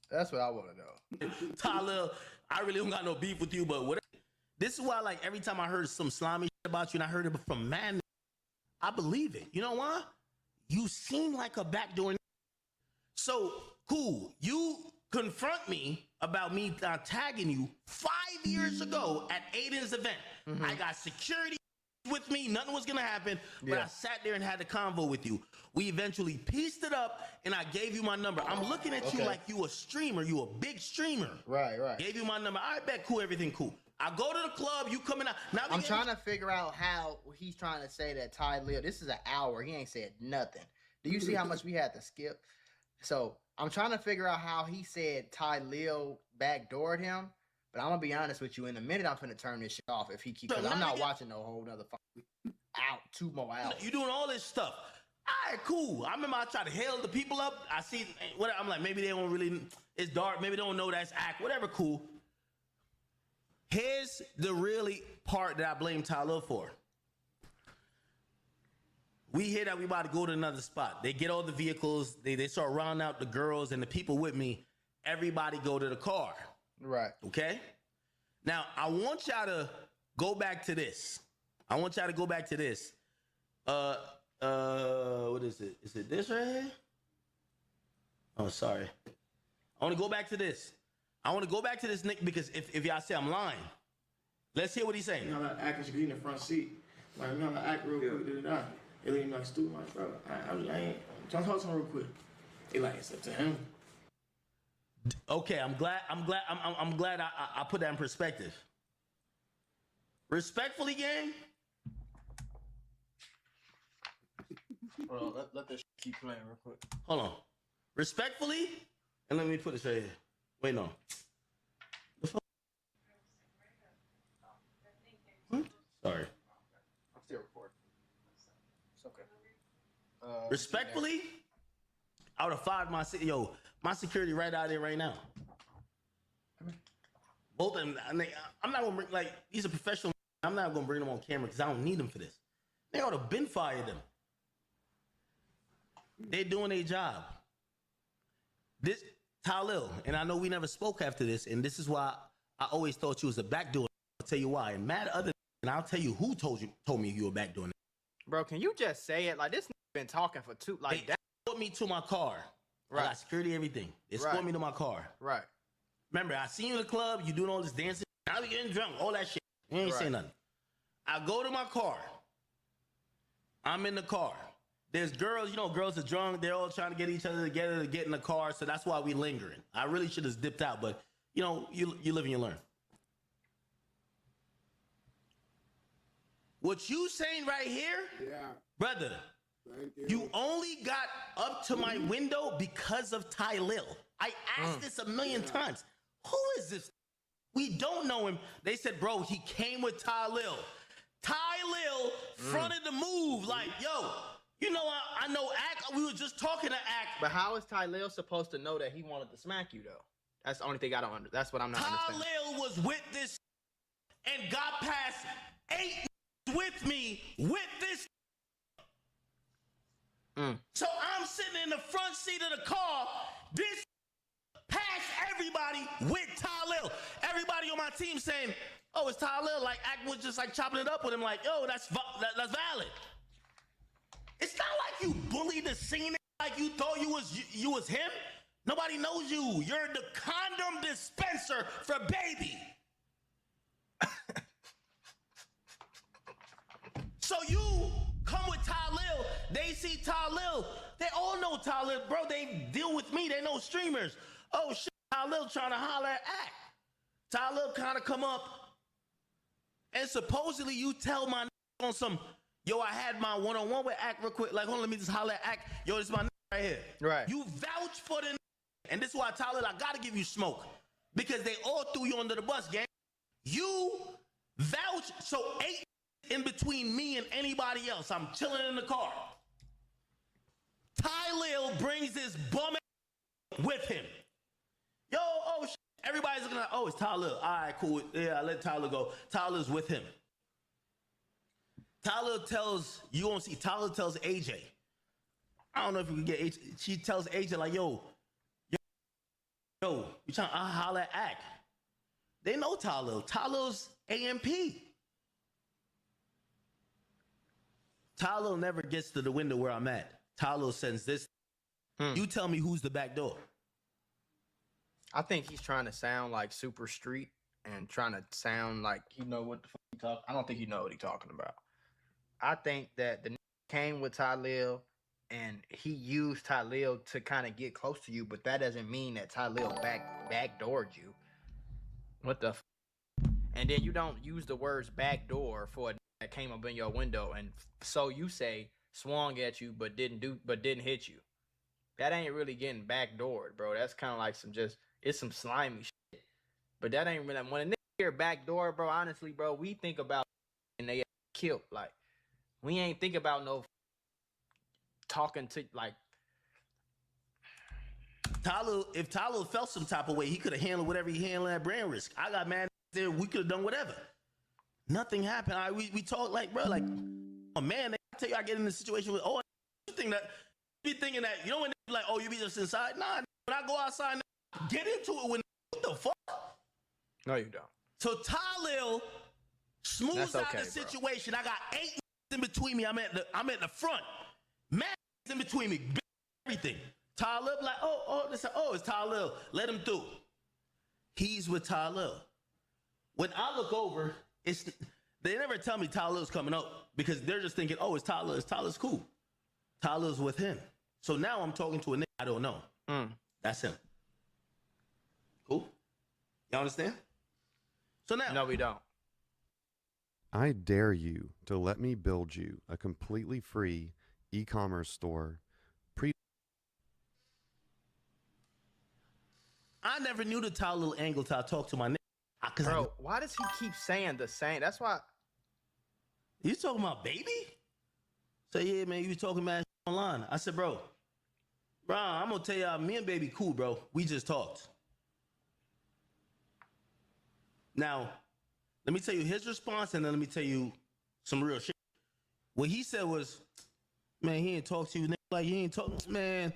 Speaker 12: That's what I want to know.
Speaker 9: Lil, I really don't got no beef with you, but whatever. This is why, like, every time I heard some slimy shit about you and I heard it from man, I believe it. You know why? You seem like a backdoor. So, cool. You confront me about me tagging you 5 years ago at Aiden's event. I got security with me. Nothing was going to happen. But I sat there and had the convo with you. We eventually pieced it up, and I gave you my number. I'm looking at you like you a streamer. You a big streamer.
Speaker 12: Right.
Speaker 9: Gave you my number. I bet cool, everything cool. I go to the club, you coming out. Now
Speaker 12: I'm trying to figure out how he's trying to say that Lil, this is an hour. He ain't said nothing. Do you see how much we had to skip? So I'm trying to figure out how he said Lil backdoored him. But I'm going to be honest with you. In a minute, I'm going to turn this shit off if he keeps. Because I'm not watching no whole nother out, 2 more hours.
Speaker 9: You doing all this stuff. All right, cool. I remember I tried to hail the people up. I see, whatever. I'm like, maybe they don't really, it's dark. Maybe they don't know that's act. Whatever, cool. Here's the really part that I blame Lil for. We hear that we about to go to another spot. They get all the vehicles. They start rounding out the girls and the people with me. Everybody go to the car.
Speaker 12: Right.
Speaker 9: Okay? Now, I want y'all to go back to this. What is it? Is it this right here? Oh, sorry. I want to go back to this. Nick, because if y'all say I'm lying, let's hear what he's saying.
Speaker 18: You know that actors be in the front seat. Like, you know how to act real quick, did it not? They leave me like stupid, like, bro, I ain't trying to talk to him real quick. They like, it's up to him.
Speaker 9: Okay, I'm glad I put that in perspective. Respectfully, gang.
Speaker 12: Hold on, let this keep playing real quick.
Speaker 9: Hold on. Respectfully, and let me put this right here. Wait, no. Sorry.
Speaker 12: I'm still recording. It's okay.
Speaker 9: Respectfully, I would have fired my security right out there right now. Both of them. I'm not gonna bring, like, he's a professional. I'm not gonna bring them on camera because I don't need them for this. They ought to been fired them. They're doing their job. This Lil, and I know we never spoke after this, and this is why I always thought you was a backdoor. I'll tell you why. And mad other, and I'll tell you who told me you were backdoor.
Speaker 12: Bro, can you just say it? Like, this been talking for two, like,
Speaker 9: that. Put me to my car.
Speaker 12: Right.
Speaker 9: I got security, everything. They escort me to my car.
Speaker 12: Right.
Speaker 9: Remember, I seen you in the club, you doing all this dancing, now we getting drunk, all that shit. You ain't say nothing. I go to my car. I'm in the car. There's girls, girls are drunk. They're all trying to get each other together to get in the car. So that's why we lingering. I really should have dipped out, but you live and you learn. What you saying right here, brother, you only got up to my window because of Lil. I asked this a million times. Who is this? We don't know him. They said, bro, he came with Lil. Lil fronted the move like, yo, I know Act. We were just talking to Act.
Speaker 12: But how is Lil supposed to know that he wanted to smack you, though? That's the only thing I don't understand. That's what I'm not understanding.
Speaker 9: Lil was with this and got past 8 with me with this. So I'm sitting in the front seat of the car. This passed everybody with Lil. Everybody on my team saying, "Oh, it's Lil." Like Act was just like chopping it up with him, like, "Yo, that's valid." It's not like you bullied the scene like you thought you was him. Nobody knows you. You're the condom dispenser for baby. So you come with Lil. They see Lil. They all know Lil, bro. They deal with me. They know streamers. Oh shit, Lil trying to holler at Act. Lil kind of come up, and supposedly you tell my on some. Yo, I had my one-on-one with Act real quick. Like, hold on, let me just holler at Act. Yo, this is my right here.
Speaker 12: Right.
Speaker 9: You vouch for the and this is why Lil, I gotta give you smoke. Because they all threw you under the bus, gang. You vouch, so 8 in between me and anybody else. I'm chilling in the car.
Speaker 3: brings this bum with him. Yo, oh, everybody's looking like, oh, it's Tyler. All right, cool. Yeah, I let Tyler go. Tyler's with him. Tyler tells AJ. I don't know if we can get AJ. She tells AJ, like, yo, you trying to holler at Act. They know Tyler. Tyler's AMP. Tyler never gets to the window where I'm at. Tyler sends this. You tell me who's the back door.
Speaker 12: I think he's trying to sound like super street and trying to sound like he know what the fuck he talking. I don't think he know what he talking about. I think that the came with Tylil and he used Tylil to kind of get close to you, but that doesn't mean that Tylil backdoored you. What the and then you don't use the words backdoor for a that came up in your window, and so you say swung at you but didn't hit you. That ain't really getting backdoored, bro. That's kind of like it's some slimy shit. But that ain't really when a nigga hear backdoor, bro. Honestly, bro, we think about and they killed. Like we ain't think about no talking to like
Speaker 3: Tyler. If Tyler felt some type of way, he could have handled whatever he handled at brand risk. I got mad there. We could have done whatever. Nothing happened. We talk like, bro, like, oh man, I tell you, I get in the situation with, oh, you think that, be thinking that, you know, when they like, oh, you be just inside? Nah, when I go outside, get into it with, what the fuck?
Speaker 12: No, you don't.
Speaker 3: So Tyler smooths out the situation. Bro. I got 8 in between me. I'm at the front. Man in between me. Everything. Tyler like, it's Tyler. Let him through. He's with Tyler. When I look over, they never tell me Tyler's coming up because they're just thinking, oh, it's Tyler. Tyler's cool. Tyler's with him. So now I'm talking to a nigga I don't know. That's him. Cool? You understand? So now.
Speaker 12: No, we don't.
Speaker 19: I dare you to let me build you a completely free e-commerce store.
Speaker 3: I never knew the Tyler angle till I talked to my nigga.
Speaker 12: Bro, why does he keep saying the same? That's why.
Speaker 3: You talking about baby? So yeah, man, you was talking mad online. I said, bro, I'm gonna tell y'all, me and baby cool, bro. We just talked. Now, let me tell you his response, and then let me tell you some real shit. What he said was, man, he ain't talk to you, nigga. Like he ain't talking, man,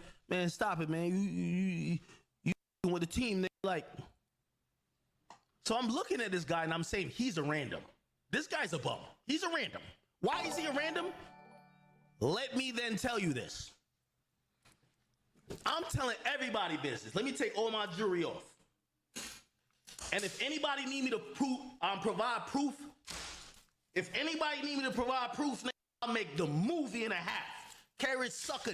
Speaker 3: stop it, man. You with the team, nigga. Like. So I'm looking at this guy and I'm saying he's a random. This guy's a bum. He's a random. Why is he a random? Let me then tell you this. I'm telling everybody business. Let me take all my jewelry off. And if anybody need me to provide proof, I'll make the movie and a half. Carrot suck a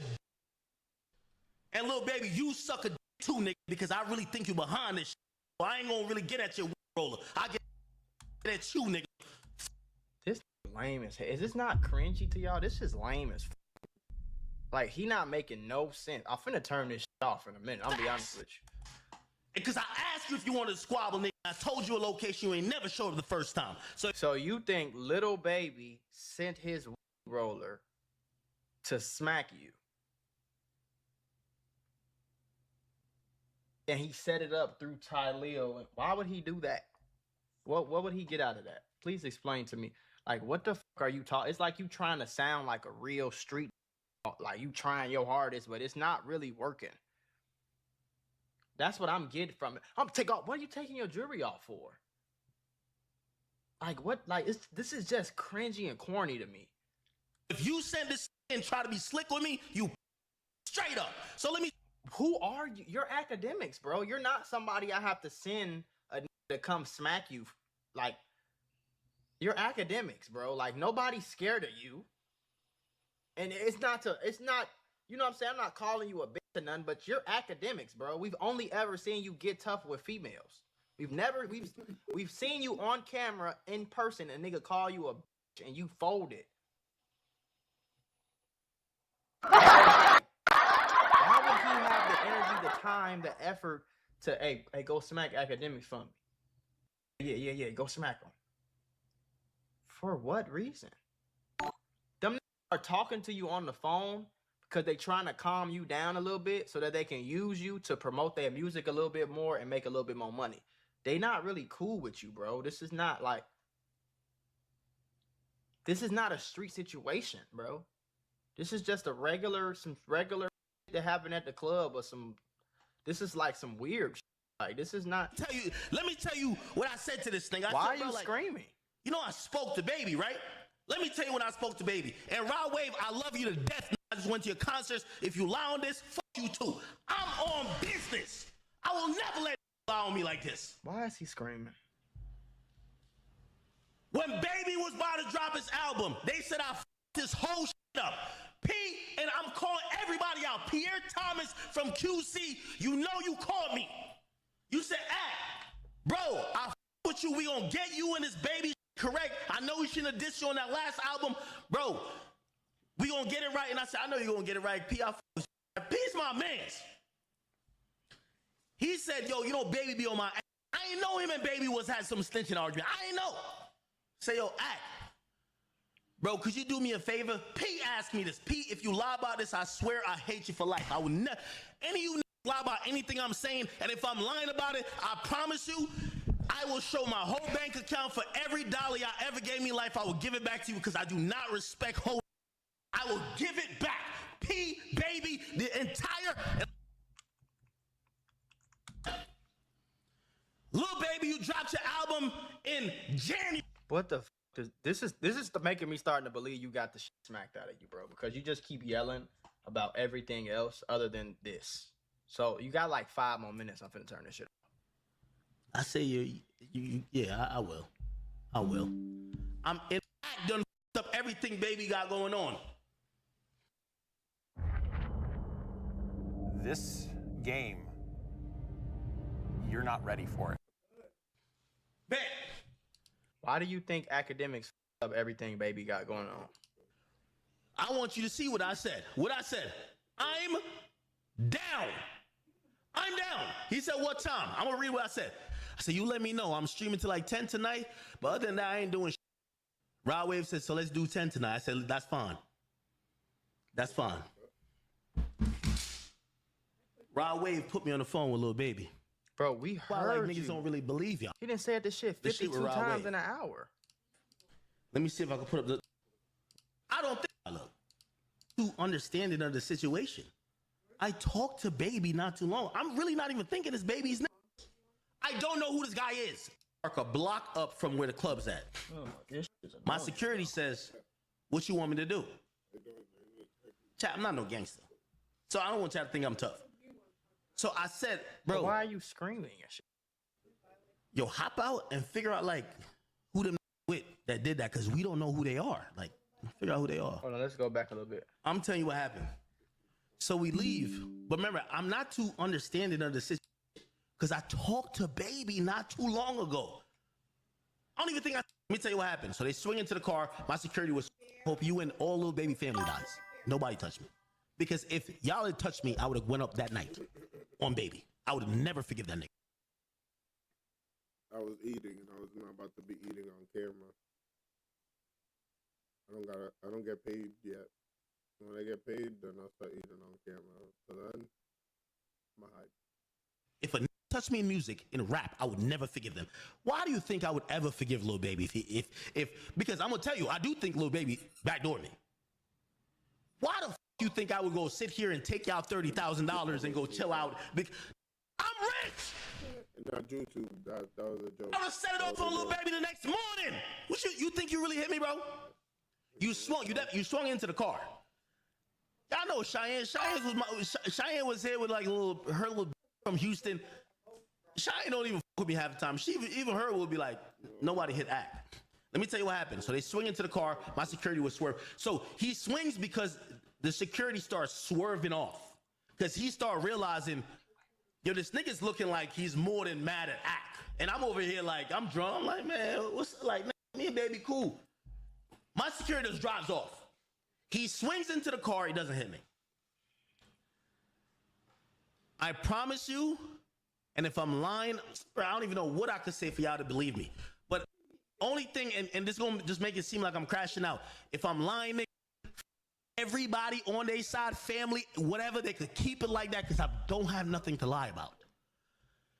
Speaker 3: and little baby, you suck a too, nigga, because I really think you behind this shit. So I ain't gonna really get at your roller. I get at you, nigga.
Speaker 12: This lame as hell. Is this not cringy to y'all? This is lame as like he not making no sense. I'm finna turn this shit off in a minute. I'll be honest with you.
Speaker 3: Because I asked you if you wanted to squabble, nigga. I told you a location you ain't never showed up the first time.
Speaker 12: So you think little baby sent his roller to smack you? And he set it up through Tylil. Why would he do that? What would he get out of that? Please explain to me. Like, what the fuck are you talking? It's like you trying to sound like a real street. Like you trying your hardest, but it's not really working. That's what I'm getting from it. What are you taking your jewelry off for? Like what? Like this is just cringy and corny to me.
Speaker 3: If you send this and try to be slick with me, you straight up. So let me.
Speaker 12: Who are you? You're academics, bro. You're not somebody I have to send to come smack you. Like, you're academics, bro. Like, nobody's scared of you. And it's not, you know what I'm saying? I'm not calling you a bitch or nothing, but you're academics, bro. We've only ever seen you get tough with females. We've seen you on camera in person, a nigga call you a bitch and you fold it. Why would he have the energy, the time, the effort to, hey, go smack academics for me? Yeah, go smack them. For what reason? Them are talking to you on the phone because they trying to calm you down a little bit so that they can use you to promote their music a little bit more and make a little bit more money. They not really cool with you, bro. This is not a street situation, bro. This is just some regular shit that happened at the club or this is like some weird shit. Like, this is not.
Speaker 3: Let me tell you what I said to this thing.
Speaker 12: Why are you screaming?
Speaker 3: You know I spoke to Baby, right? Let me tell you when I spoke to Baby. And Rod Wave, I love you to death. I just went to your concerts. If you lie on this, fuck you too. I'm on business. I will never let lie on me like this.
Speaker 12: Why is he screaming?
Speaker 3: When Baby was about to drop his album, they said I fucked this whole shit up. P, and I'm calling everybody out. Pierre Thomas from QC, you know you called me. You said, bro, I fuck with you. We gonna get you and this Baby correct. I know we shouldn't have dissed you on that last album. Bro, we gonna get it right. And I said, I know you're gonna get it right. P, I fuck with you. P's my mans. He said, yo, you know Baby be on my ass. I ain't know him and Baby had some stinching argument. I ain't know. Say, yo, act. Bro, could you do me a favor? P asked me this. P, if you lie about this, I swear I hate you for life. I would never, any of you lie about anything I'm saying, and if I'm lying about it, I promise you, I will show my whole bank account for every dollar y'all ever gave me in life. I will give it back to you because I do not respect whole. I will give it back. P, Baby, the entire. Lil Baby, you dropped your album in January.
Speaker 12: What the f? This is making me starting to believe you got the shit smacked out of you, bro. Because you just keep yelling about everything else other than this. So you got like 5 more minutes. I'm finna turn this shit off.
Speaker 3: I say yeah, I will. I will. I'm in fact done up everything Baby got going on.
Speaker 20: This game, you're not ready for it.
Speaker 3: Bet.
Speaker 12: Why do you think academics up everything Baby got going on?
Speaker 3: I want you to see what I said. What I said. I'm down. I'm down. He said, what time? I'm going to read what I said. I said, you let me know. I'm streaming till like 10 tonight. But other than that, I ain't doing shit. Rod Wave said, so let's do 10 tonight. I said, that's fine. That's fine. Rod Wave put me on the phone with Lil Baby.
Speaker 12: Bro, we heard
Speaker 3: like niggas don't really believe y'all.
Speaker 12: He didn't say this shit 52 times in an hour.
Speaker 3: Let me see if I can put up the. I don't think I look too understanding of the situation. I talked to Baby not too long. I'm really not even thinking it's Baby's name. I don't know who this guy is. A block up from where the club's at.
Speaker 12: Oh,
Speaker 3: my security says, "What you want me to do?" Chat, I'm not no gangster, so I don't want y'all to think I'm tough. So I said, bro,
Speaker 12: why are you screaming and shit?
Speaker 3: Yo, hop out and figure out like who them with that did that, because we don't know who they are. Like, figure out who they are.
Speaker 12: Hold on, let's go back a little bit.
Speaker 3: I'm telling you what happened. So we leave, but remember, I'm not too understanding of the situation because I talked to Baby not too long ago. I don't even think let me tell you what happened. So they swing into the car. My security was, hope you and all Lil Baby family dies. Nobody touched me. Because if y'all had touched me, I would have went up that night on Baby. I would have never forgive that nigga.
Speaker 1: I was eating and I was not about to be eating on camera. I don't get paid yet. When I get paid, then I'll start eating on camera. So then, I'm hide.
Speaker 3: If a nigga touched me in music, in rap, I would never forgive them. Why do you think I would ever forgive Lil Baby? If because I'm gonna tell you, I do think Lil Baby backdoored me. Why the f you think I would go sit here and take out $30,000 and go chill out? I'm rich.
Speaker 1: Not YouTube. That was a joke.
Speaker 3: I would set it off on Lil Baby the next morning. What you think you really hit me, bro? You swung into the car. I know Cheyenne. Cheyenne was here with like her little from Houston. Cheyenne don't even fuck with me half the time. Even her will be like, nobody hit act. Let me tell you what happened. So they swing into the car. My security was swerve. So he swings because the security starts swerving off. Because he started realizing, yo, this nigga's looking like he's more than mad at act. And I'm over here like, I'm drunk. I'm like, man, what's like, man, me and Baby cool. My security just drives off. He swings into the car. He doesn't hit me. I promise you, and if I'm lying, I don't even know what I could say for y'all to believe me. But only thing, and this is going to just make it seem like I'm crashing out. If I'm lying, nigga, everybody on their side, family, whatever, they could keep it like that because I don't have nothing to lie about.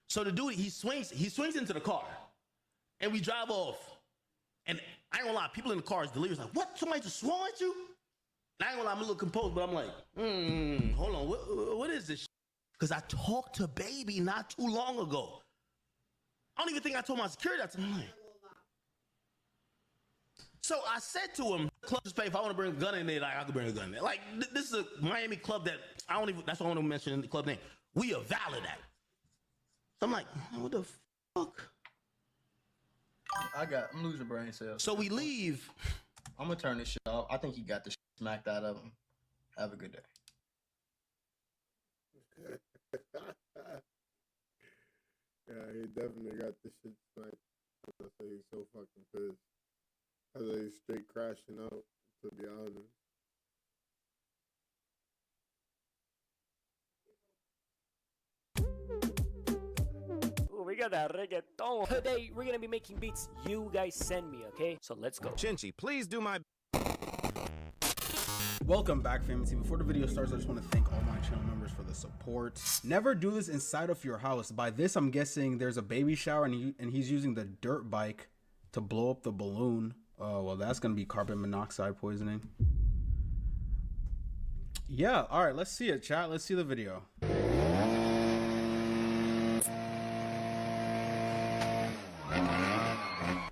Speaker 3: So the dude, he swings into the car, and we drive off. And I ain't gonna lie, people in the cars, the leader's like, what? Somebody just swung at you? And I ain't gonna lie, I'm a little composed, but I'm like, hold on, what is this? Because I talked to Baby not too long ago. I don't even think I told my security that. I'm like, so I said to him, club is paid. If I want to bring a gun in there, like, I can bring a gun in there. Like, this is a Miami club that I don't even, that's why I want to mention the club name. We are valid at. So I'm like, what the fuck?
Speaker 12: I'm losing brain cells.
Speaker 3: So we leave.
Speaker 12: I'm gonna turn this shit off. I think he got the shit smacked out of him. Have a good day.
Speaker 1: Yeah, he definitely got the shit smacked. That's why he's so fucking pissed. Cause he's straight crashing out, to be honest.
Speaker 21: Ooh, we got that reggaeton. Today, we're gonna be making beats you guys send me, okay? So let's go.
Speaker 22: Chinchi, please do my...
Speaker 23: Welcome back, family team. Before the video starts, I just want to thank all my channel members for the support. Never do this inside of your house. By this, I'm guessing there's a baby shower and he's using the dirt bike to blow up the balloon. Oh, well, that's going to be carbon monoxide poisoning. Yeah, all right, let's see it, chat. Let's see the video.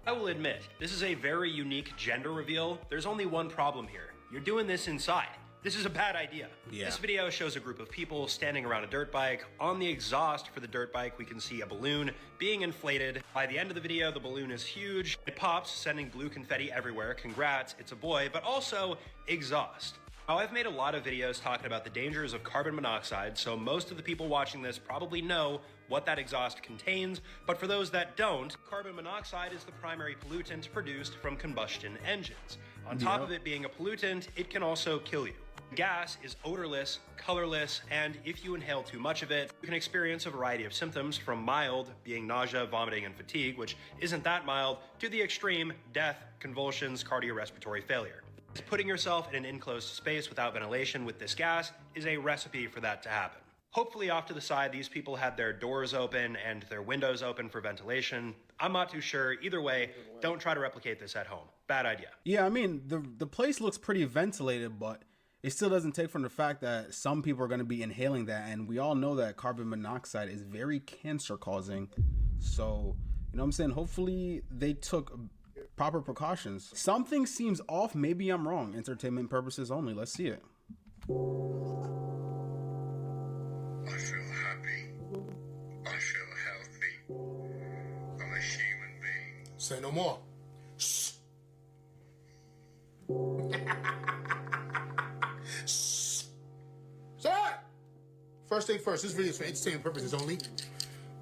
Speaker 24: I will admit, this is a very unique gender reveal. There's only one problem here. You're doing this inside. This is a bad idea.
Speaker 23: Yeah.
Speaker 24: This video shows a group of people standing around a dirt bike. On the exhaust for the dirt bike, we can see a balloon being inflated. By the end of the video, the balloon is huge. It pops, sending blue confetti everywhere. Congrats, it's a boy, but also exhaust. Now, I've made a lot of videos talking about the dangers of carbon monoxide, so most of the people watching this probably know what that exhaust contains, but for those that don't, carbon monoxide is the primary pollutant produced from combustion engines. On top of it being a pollutant, it can also kill you. Gas is odorless, colorless, and if you inhale too much of it, you can experience a variety of symptoms from mild, being nausea, vomiting, and fatigue, which isn't that mild, to the extreme, death, convulsions, cardiorespiratory failure. Putting yourself in an enclosed space without ventilation with this gas is a recipe for that to happen. Hopefully off to the side, these people had their doors open and their windows open for ventilation. I'm not too sure. Either way, don't try to replicate this at home. Bad idea.
Speaker 23: Yeah, I mean, the place looks pretty ventilated, but it still doesn't take from the fact that some people are going to be inhaling that, and we all know that carbon monoxide is very cancer causing. So, you know what I'm saying? Hopefully they took proper precautions. Something seems off. Maybe I'm wrong. Entertainment purposes only. Let's see it.
Speaker 25: I feel happy. I feel healthy. I'm a human being.
Speaker 26: Say no more. Shh. Shh. Sorry. First thing first, this video is for entertainment purposes only.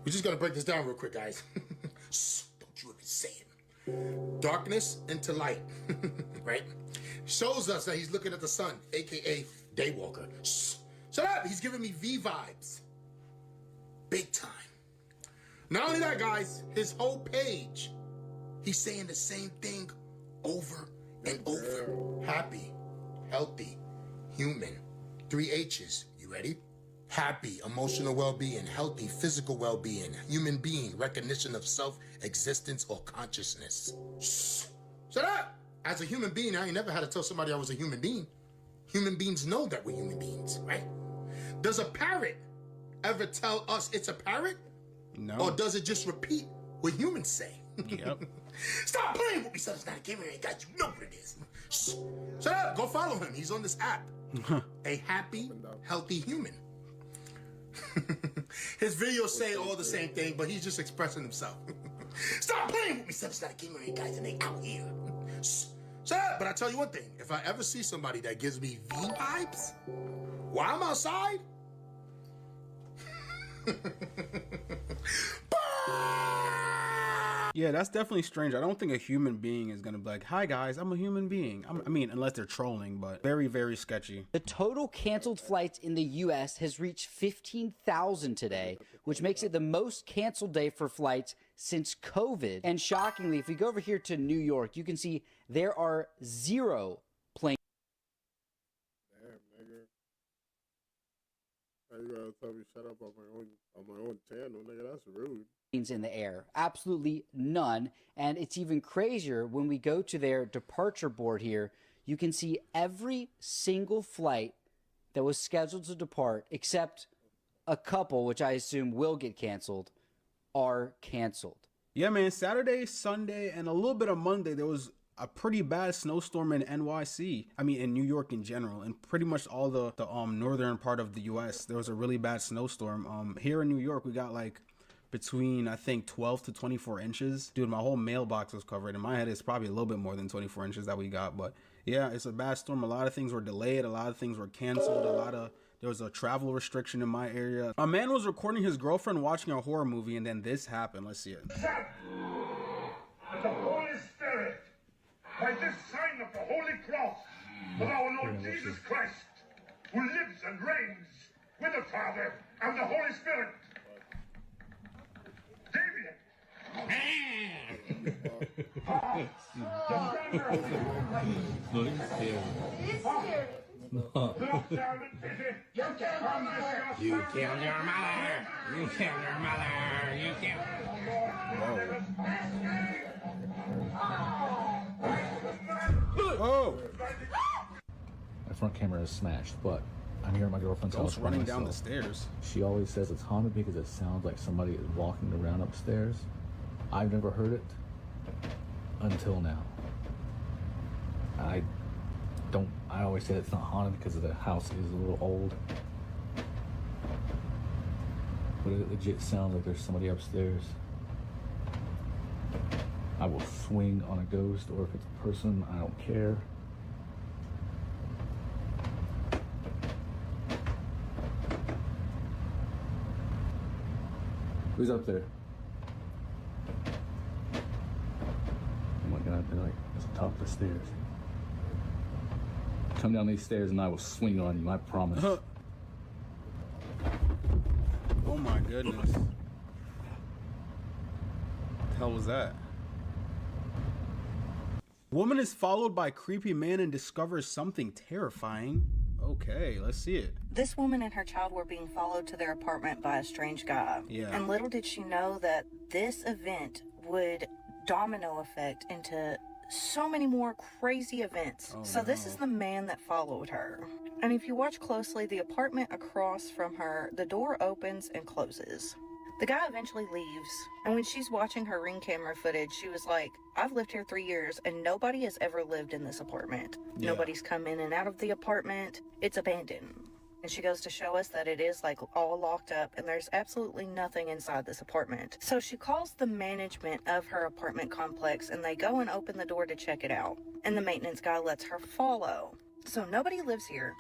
Speaker 26: We're just gonna break this down real quick, guys. Shh. Don't you even say it. Darkness into light, right? Shows us that he's looking at the sun, aka Daywalker. Shh. Shut up! He's giving me V vibes. Big time. Not only that, guys, his whole page, he's saying the same thing over and over. Happy, healthy, human. 3 H's. You ready? Happy, emotional well-being. Healthy, physical well-being. Human being, recognition of self-existence or consciousness. Shh. Shut up! As a human being, I ain't never had to tell somebody I was a human being. Human beings know that we're human beings, right? Does a parrot ever tell us it's a parrot?
Speaker 23: No.
Speaker 26: Or does it just repeat what humans say?
Speaker 23: Yep.
Speaker 26: Stop playing with me, son. It's not a game. I got you know what it is. Shh. Shut up. Go follow him. He's on this app. A happy, healthy human. His videos say all the same thing, but he's just expressing himself. Stop playing with me, son. It's not a game. Guys, and they out here. Shh. Shut up. But I tell you one thing. If I ever see somebody that gives me V vibes while I'm outside,
Speaker 23: yeah, that's definitely strange. I don't think a human being is gonna be like, hi guys, I'm a human being. I mean, unless they're trolling, but very, very sketchy.
Speaker 27: The total canceled flights in the US has reached 15,000 today, which makes it the most canceled day for flights since COVID. And shockingly, if we go over here to New York, you can see there are 0 planes.
Speaker 1: You gotta tell me shut up on my own channel, nigga. That's rude.
Speaker 27: In the air. Absolutely none. And it's even crazier when we go to their departure board here. You can see every single flight that was scheduled to depart, except a couple, which I assume will get canceled, are canceled.
Speaker 23: Yeah, man. Saturday, Sunday, and a little bit of Monday, there was a pretty bad snowstorm in NYC. I mean, in New York in general, and pretty much all the northern part of the U.S. There was a really bad snowstorm. Here in New York, we got like between, I think, 12 to 24 inches. Dude, my whole mailbox was covered. In my head, it's probably a little bit more than 24 inches that we got. But yeah, it's a bad storm. A lot of things were delayed. A lot of things were canceled. There was a travel restriction in my area. A man was recording his girlfriend watching a horror movie, and then this happened. Let's see it.
Speaker 25: The Holy Spirit, by this sign of the Holy Cross of our Lord Jesus Christ, who lives and reigns with the Father and the Holy Spirit. David!
Speaker 3: You killed your mother! You killed your mother! You killed...
Speaker 23: Oh!
Speaker 2: My front camera is smashed, but I'm here at my girlfriend's house
Speaker 23: running down the stairs.
Speaker 2: She always says it's haunted because it sounds like somebody is walking around upstairs. I've never heard it until now. I always say it's not haunted because the house is a little old. But it legit sounds like there's somebody upstairs. I will swing on a ghost, or if it's a person, I don't care. Who's up there? Oh my God, they're like at the top of the stairs. Come down these stairs and I will swing on you, I promise.
Speaker 23: Oh my goodness. What the hell was that? Woman is followed by creepy man and discovers something terrifying. Okay, let's see it.
Speaker 4: This woman and her child were being followed to their apartment by a strange guy.
Speaker 23: Yeah.
Speaker 4: And little did she know that this event would domino effect into so many more crazy events. So this is the man that followed her. And if you watch closely, the apartment across from her, the door opens and closes. The guy eventually leaves, and when she's watching her Ring camera footage, she was like, I've lived here 3 years, and nobody has ever lived in this apartment.
Speaker 23: Yeah.
Speaker 4: Nobody's come in and out of the apartment. It's abandoned. And she goes to show us that it is like all locked up, and there's absolutely nothing inside this apartment. So she calls the management of her apartment complex, and they go and open the door to check it out. And the maintenance guy lets her follow. So nobody lives here.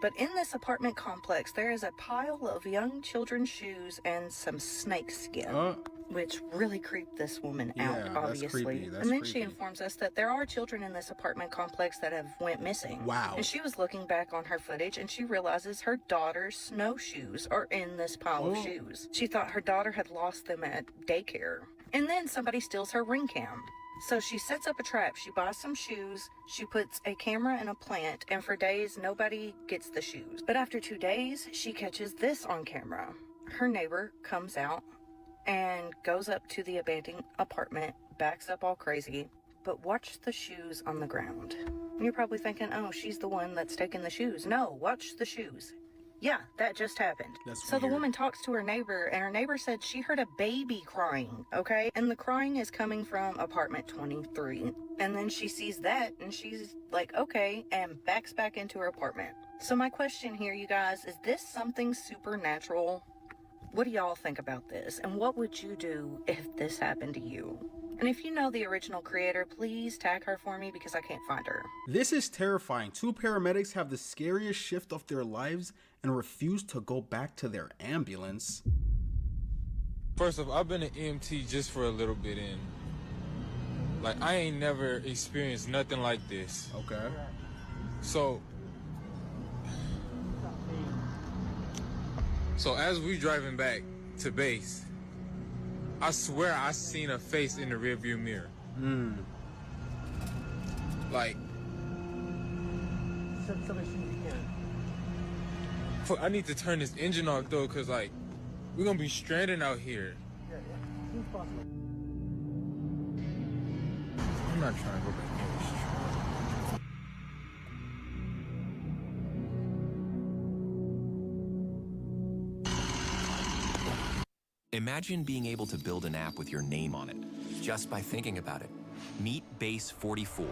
Speaker 4: But in this apartment complex, there is a pile of young children's shoes and some snake skin, which really creeped this woman out, obviously. And then she informs us that there are children in this apartment complex that have went missing.
Speaker 23: Wow.
Speaker 4: And she was looking back on her footage, and she realizes her daughter's snowshoes are in this pile of shoes. She thought her daughter had lost them at daycare. And then somebody steals her Ring cam. So she sets up a trap. She buys some shoes, she puts a camera in a plant, and for days nobody gets the shoes. But after 2 days, she catches this on camera. Her neighbor comes out and goes up to the abandoned apartment, backs up all crazy, but watch the shoes on the ground. And you're probably thinking, oh, she's the one that's taking the shoes. No, watch the shoes. Yeah, that just happened. So the woman talks to her neighbor, and her neighbor said she heard a baby crying, okay? And the crying is coming from apartment 23. And then she sees that, and she's like, okay, and backs back into her apartment. So my question here, you guys, is this something supernatural? What do y'all think about this? And what would you do if this happened to you? And if you know the original creator, please tag her for me because I can't find her.
Speaker 23: This is terrifying. 2 paramedics have the scariest shift of their lives and refuse to go back to their ambulance.
Speaker 5: First off, I've been an EMT just for a little bit, and like I ain't never experienced nothing like this.
Speaker 23: Okay.
Speaker 5: So as we driving back to base, I swear I seen a face in the rearview mirror. Like I need to turn this engine off though, cause like we're gonna be stranded out here. I'm not trying to go back in this truck.
Speaker 6: Imagine being able to build an app with your name on it, just by thinking about it. Meet Base 44.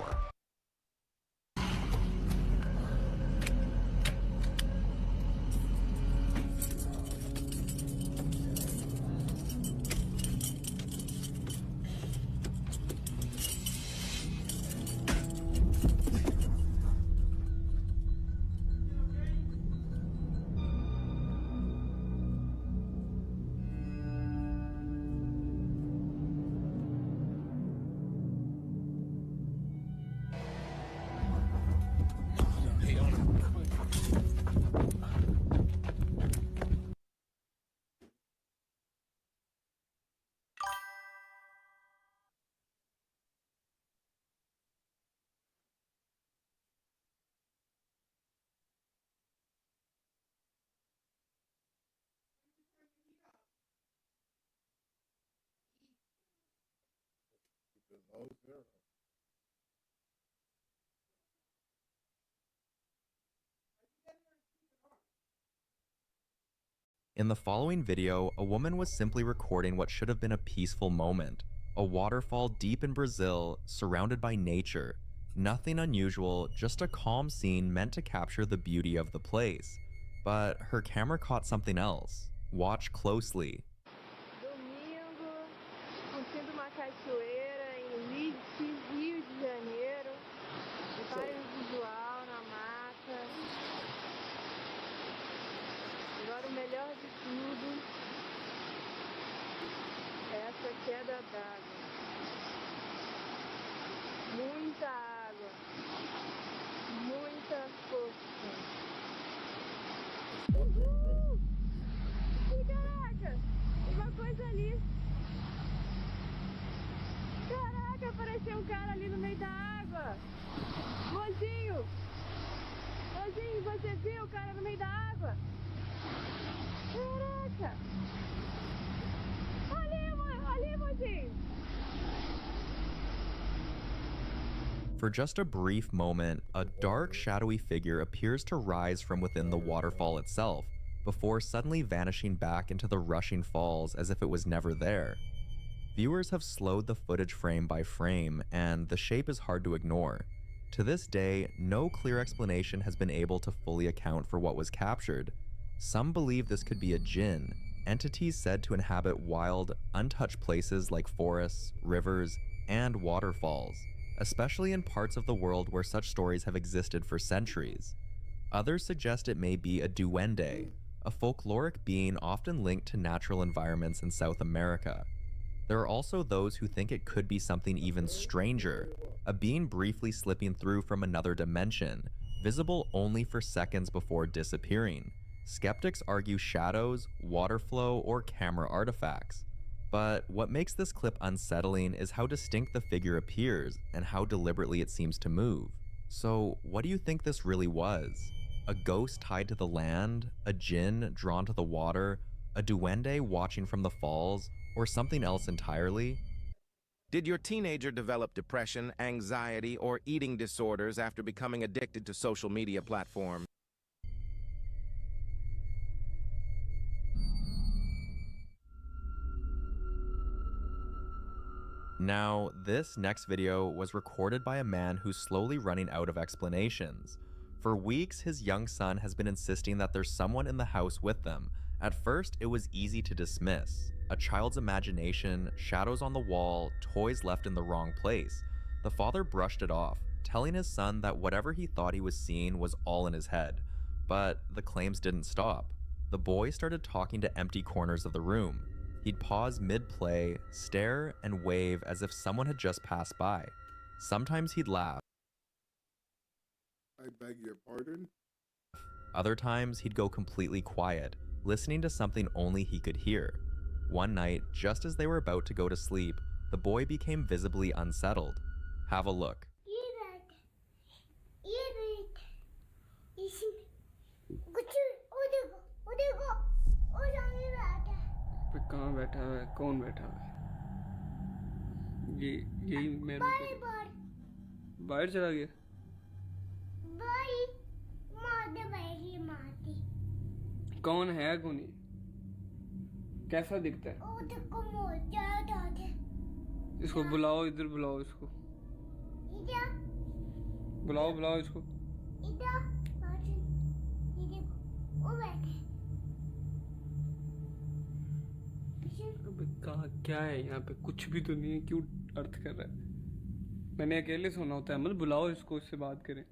Speaker 1: Below zero.
Speaker 7: In the following video, a woman was simply recording what should have been a peaceful moment. A waterfall deep in Brazil, surrounded by nature. Nothing unusual, just a calm scene meant to capture the beauty of the place. But her camera caught something else. Watch closely.
Speaker 8: Domingo, curtindo uma cachoeira em Leeds, Rio de Janeiro. Reparem o visual na mata. Agora o melhor de tudo é essa queda d'água. Muita água, muita força. Uhul! Ih, caraca! Uma coisa ali. Caraca, apareceu um cara ali no meio da água. Mozinho! Mozinho, você viu o cara no meio da água? Caraca! Ali, mozinho!
Speaker 7: For just a brief moment, a dark, shadowy figure appears to rise from within the waterfall itself, before suddenly vanishing back into the rushing falls as if it was never there. Viewers have slowed the footage frame by frame, and the shape is hard to ignore. To this day, no clear explanation has been able to fully account for what was captured. Some believe this could be a jinn, entities said to inhabit wild, untouched places like forests, rivers, and waterfalls, especially in parts of the world where such stories have existed for centuries. Others suggest it may be a duende, a folkloric being often linked to natural environments in South America. There are also those who think it could be something even stranger, a being briefly slipping through from another dimension, visible only for seconds before disappearing. Skeptics argue shadows, water flow, or camera artifacts. But what makes this clip unsettling is how distinct the figure appears and how deliberately it seems to move. So, what do you think this really was? A ghost tied to the land? A jinn drawn to the water? A duende watching from the falls? Or something else entirely?
Speaker 10: Did your teenager develop depression, anxiety, or eating disorders after becoming addicted to social media platforms?
Speaker 7: Now, this next video was recorded by a man who's slowly running out of explanations. For weeks, his young son has been insisting that there's someone in the house with them. At first, it was easy to dismiss. A child's imagination, shadows on the wall, toys left in the wrong place. The father brushed it off, telling his son that whatever he thought he was seeing was all in his head. But the claims didn't stop. The boy started talking to empty corners of the room. He'd pause mid-play, stare, and wave as if someone had just passed by. Sometimes he'd laugh.
Speaker 1: I beg your pardon?
Speaker 7: Other times, he'd go completely quiet, listening to something only he could hear. One night, just as they were about to go to sleep, the boy became visibly unsettled. Have a look.
Speaker 11: कहाँ बैठा हुआ है, कौन बैठा हुआ है? ये यही मैं बाहर चला गया। कौन है कौन ये? कैसा दिखता है? इसको बुलाओ, इधर बुलाओ इसको, बुलाओ बुलाओ इसको। अबे कहाँ क्या है यहाँ पे? कुछ भी तो नहीं है, क्यों अर्थ कर रहा है? मैंने अकेले सोना होता है। मतलब बुलाओ इसको, इससे बात करें।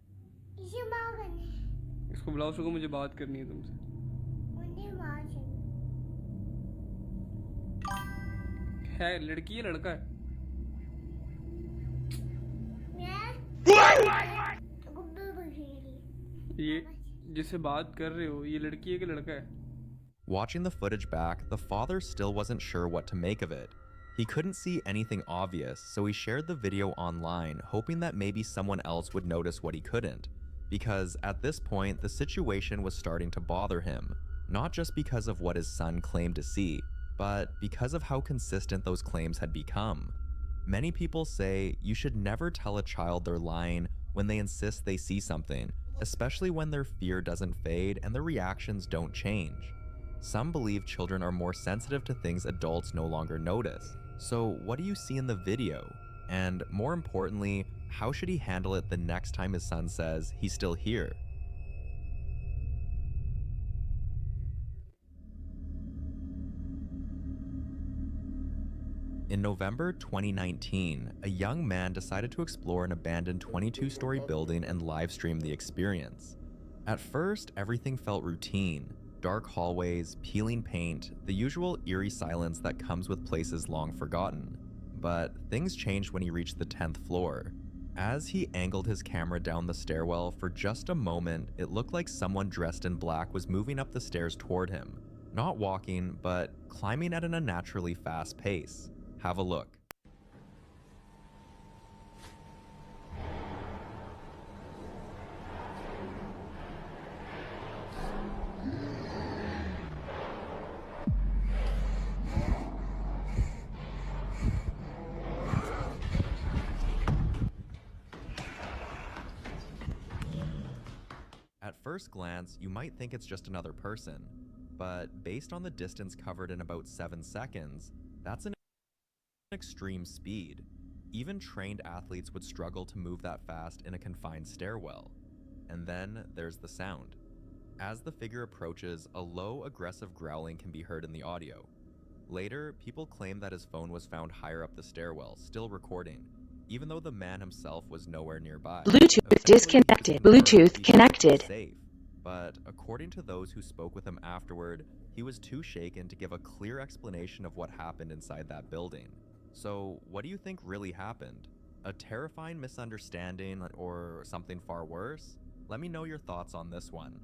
Speaker 11: इसको बुलाओ, उसको मुझे बात करनी है तुमसे। है लड़की है लड़का है? ये जिससे बात कर रहे हो, ये लड़की है कि लड़का है?
Speaker 7: Watching the footage back, the father still wasn't sure what to make of it. He couldn't see anything obvious, so he shared the video online, hoping that maybe someone else would notice what he couldn't. Because at this point, the situation was starting to bother him, not just because of what his son claimed to see, but because of how consistent those claims had become. Many people say you should never tell a child they're lying when they insist they see something, especially when their fear doesn't fade and their reactions don't change. Some believe children are more sensitive to things adults no longer notice. So what do you see in the video? And more importantly, how should he handle it the next time his son says he's still here? In November 2019, a young man decided to explore an abandoned 22-story building and livestream the experience. At first, everything felt routine. Dark hallways, peeling paint, the usual eerie silence that comes with places long forgotten. But things changed when he reached the 10th floor. As he angled his camera down the stairwell for just a moment, it looked like someone dressed in black was moving up the stairs toward him. Not walking, but climbing at an unnaturally fast pace. Have a look. At first glance, you might think it's just another person, but based on the distance covered in about 7 seconds, that's an extreme speed. Even trained athletes would struggle to move that fast in a confined stairwell. And then there's the sound. As the figure approaches, a low, aggressive growling can be heard in the audio. Later, people claim that his phone was found higher up the stairwell, still recording, even though the man himself was nowhere nearby.
Speaker 13: Bluetooth disconnected. Bluetooth connected.
Speaker 7: Safe. But according to those who spoke with him afterward, he was too shaken to give a clear explanation of what happened inside that building. So, what do you think really happened? A terrifying misunderstanding or something far worse? Let me know your thoughts on this one.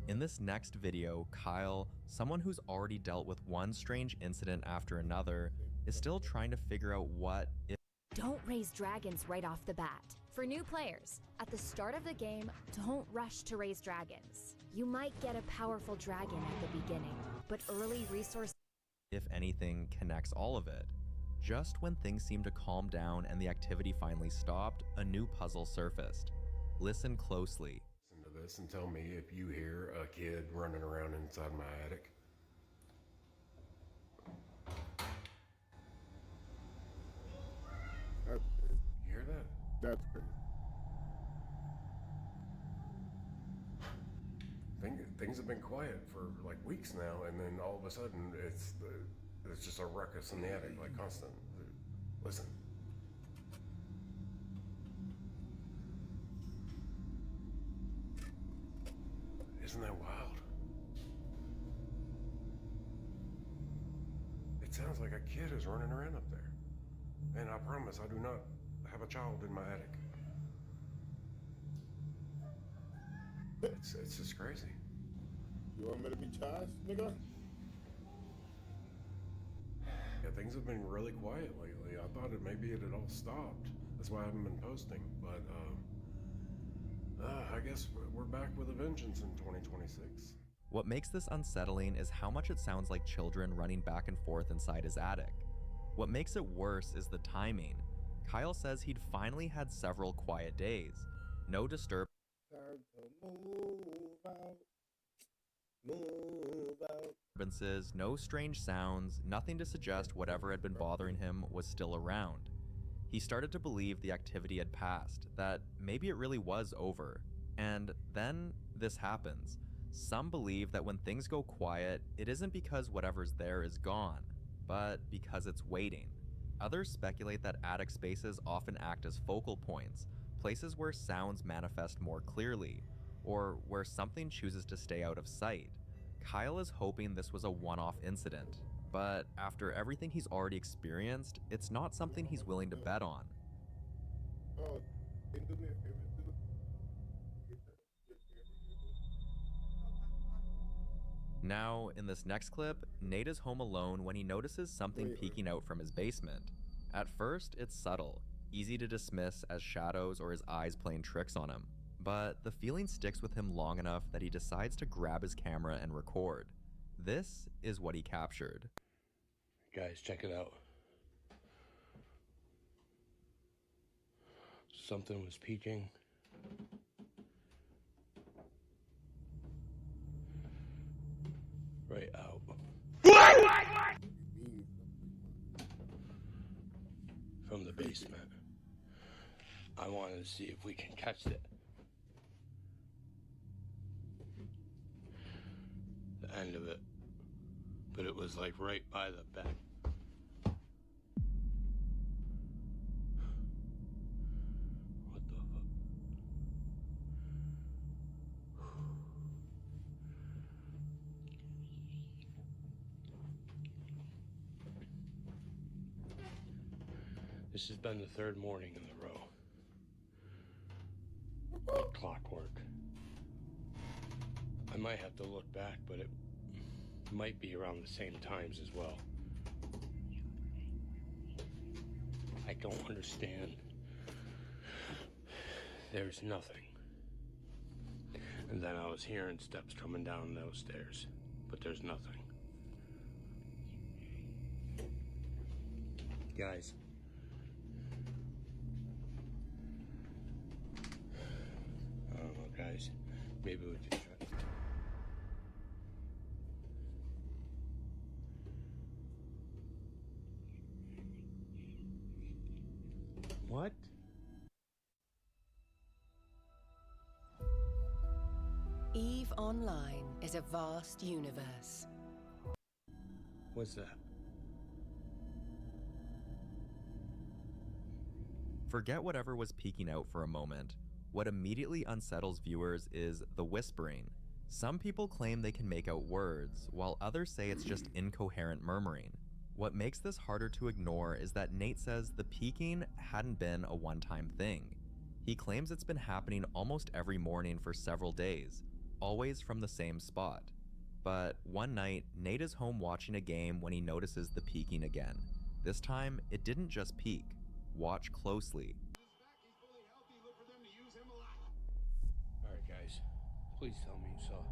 Speaker 7: In this next video, Kyle, someone who's already dealt with one strange incident after another, is still trying to figure out what if.
Speaker 14: Don't raise dragons right off the bat. For new players, at the start of the game, don't rush to raise dragons. You might get a powerful dragon at the beginning, but early resource.
Speaker 7: If anything connects all of it. Just when things seemed to calm down and the activity finally stopped, a new puzzle surfaced. Listen closely.
Speaker 15: Listen to this and tell me if you hear a kid running around inside my attic. You hear that?
Speaker 1: That's crazy.
Speaker 15: Things have been quiet for like weeks now, and then all of a sudden it's just a ruckus in the attic, like constant. Listen. Isn't that wild? It sounds like a kid is running around up there. And I promise I do not have a child in my attic. It's just crazy.
Speaker 1: You want me to be charged, nigga?
Speaker 15: Yeah, things have been really quiet lately. I thought maybe it had all stopped. That's why I haven't been posting. But I guess we're back with a vengeance in 2026.
Speaker 7: What makes this unsettling is how much it sounds like children running back and forth inside his attic. What makes it worse is the timing. Kyle says he'd finally had several quiet days. No disturbances,
Speaker 1: Time to move out. Move out.
Speaker 7: no strange sounds, nothing to suggest whatever had been bothering him was still around. He started to believe the activity had passed, that maybe it really was over. And then this happens. Some believe that when things go quiet, it isn't because whatever's there is gone, but because it's waiting. Others speculate that attic spaces often act as focal points, places where sounds manifest more clearly, or where something chooses to stay out of sight. Kyle is hoping this was a one-off incident, but after everything he's already experienced, it's not something he's willing to bet on.
Speaker 1: Oh, can you do me a favor too?
Speaker 7: Now, in this next clip, Nate is home alone when he notices something peeking out from his basement. At first, it's subtle, easy to dismiss as shadows or his eyes playing tricks on him. But the feeling sticks with him long enough that he decides to grab his camera and record. This is what he captured.
Speaker 9: Guys, check it out. Something was peeking. Right out. From the basement. I wanted to see if we can catch it. The end of it. But it was like right by the bed. What the fuck? This has been the third morning in a row. Like clockwork. I might have to look back, but it might be around the same times as well. I don't understand. There's nothing. And then I was hearing steps coming down those stairs, but there's nothing. Guys. I don't know, guys. Maybe we could try. What?
Speaker 16: EVE Online is a vast universe.
Speaker 9: What's that?
Speaker 7: Forget whatever was peeking out for a moment. What immediately unsettles viewers is the whispering. Some people claim they can make out words, while others say it's just incoherent murmuring. What makes this harder to ignore is that Nate says the peeking hadn't been a one-time thing. He claims it's been happening almost every morning for several days, always from the same spot. But one night, Nate is home watching a game when he notices the peeking again. This time, it didn't just peek. Watch closely.
Speaker 9: Alright, guys. Please tell me you saw.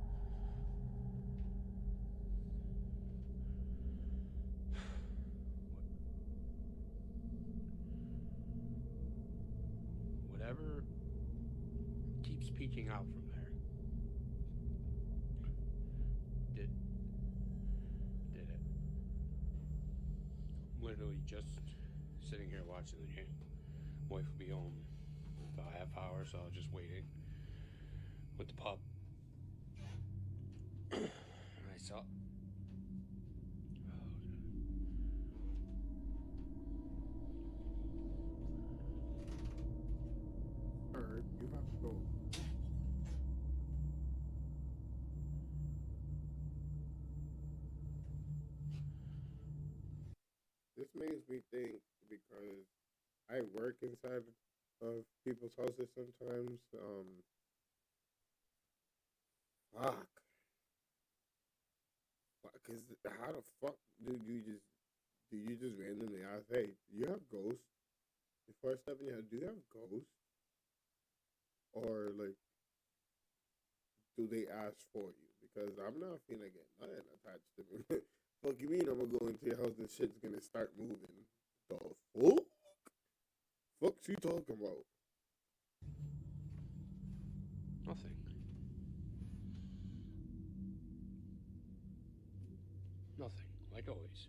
Speaker 9: Whatever keeps peeking out from there. Did it? I'm literally just sitting here watching the game. Wife will be home in about a half hour, so I was just waiting with the pup. And I saw.
Speaker 1: Alright, you have to go. This makes me think because I work inside of people's houses sometimes. Fuck. Because how the fuck do you just randomly ask, hey, do you have ghosts? Before I step in your house, do you have ghosts? Or like, do they ask for you? Because I'm not finna get nothing attached to me. Fuck you mean I'm gonna go into your house and shit's gonna start moving? The fuck? Fuck's you talking about?
Speaker 9: Nothing. Nothing, like always.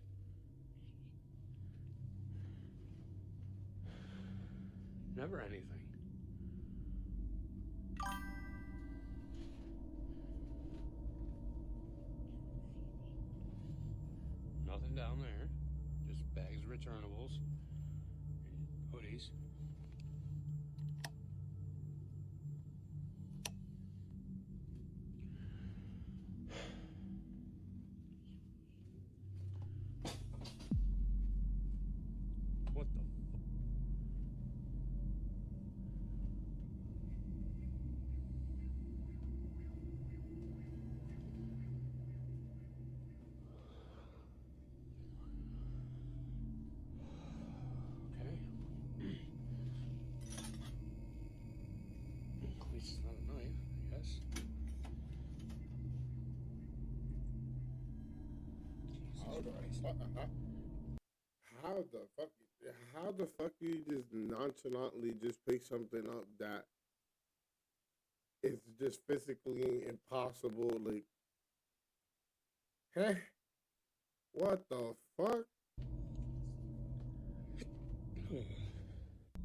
Speaker 9: Never anything. Nothing down there. Just bags of returnables. Hoodies. What the Okay. At least it's not a knife, I guess.
Speaker 1: How the fuck you just nonchalantly just pick something up that it's just physically impossible? Like, hey, what the fuck?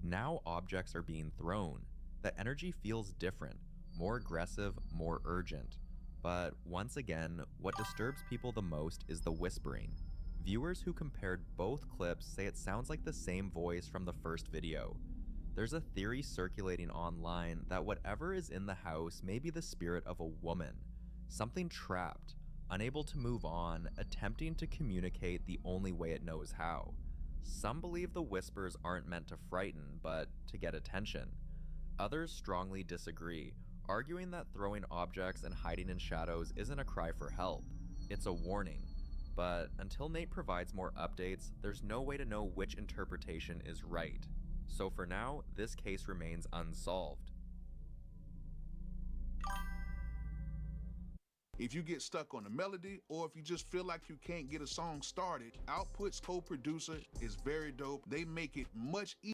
Speaker 7: Now objects are being thrown. The energy feels different, more aggressive, more urgent. But once again, what disturbs people the most is the whispering. Viewers who compared both clips say it sounds like the same voice from the first video. There's a theory circulating online that whatever is in the house may be the spirit of a woman, something trapped, unable to move on, attempting to communicate the only way it knows how. Some believe the whispers aren't meant to frighten, but to get attention. Others strongly disagree, arguing that throwing objects and hiding in shadows isn't a cry for help, it's a warning. But until Nate provides more updates, there's no way to know which interpretation is right. So for now, this case remains unsolved.
Speaker 12: If you get stuck on a melody, or if you just feel like you can't get a song started, Output's co-producer is very dope. They make it much easier.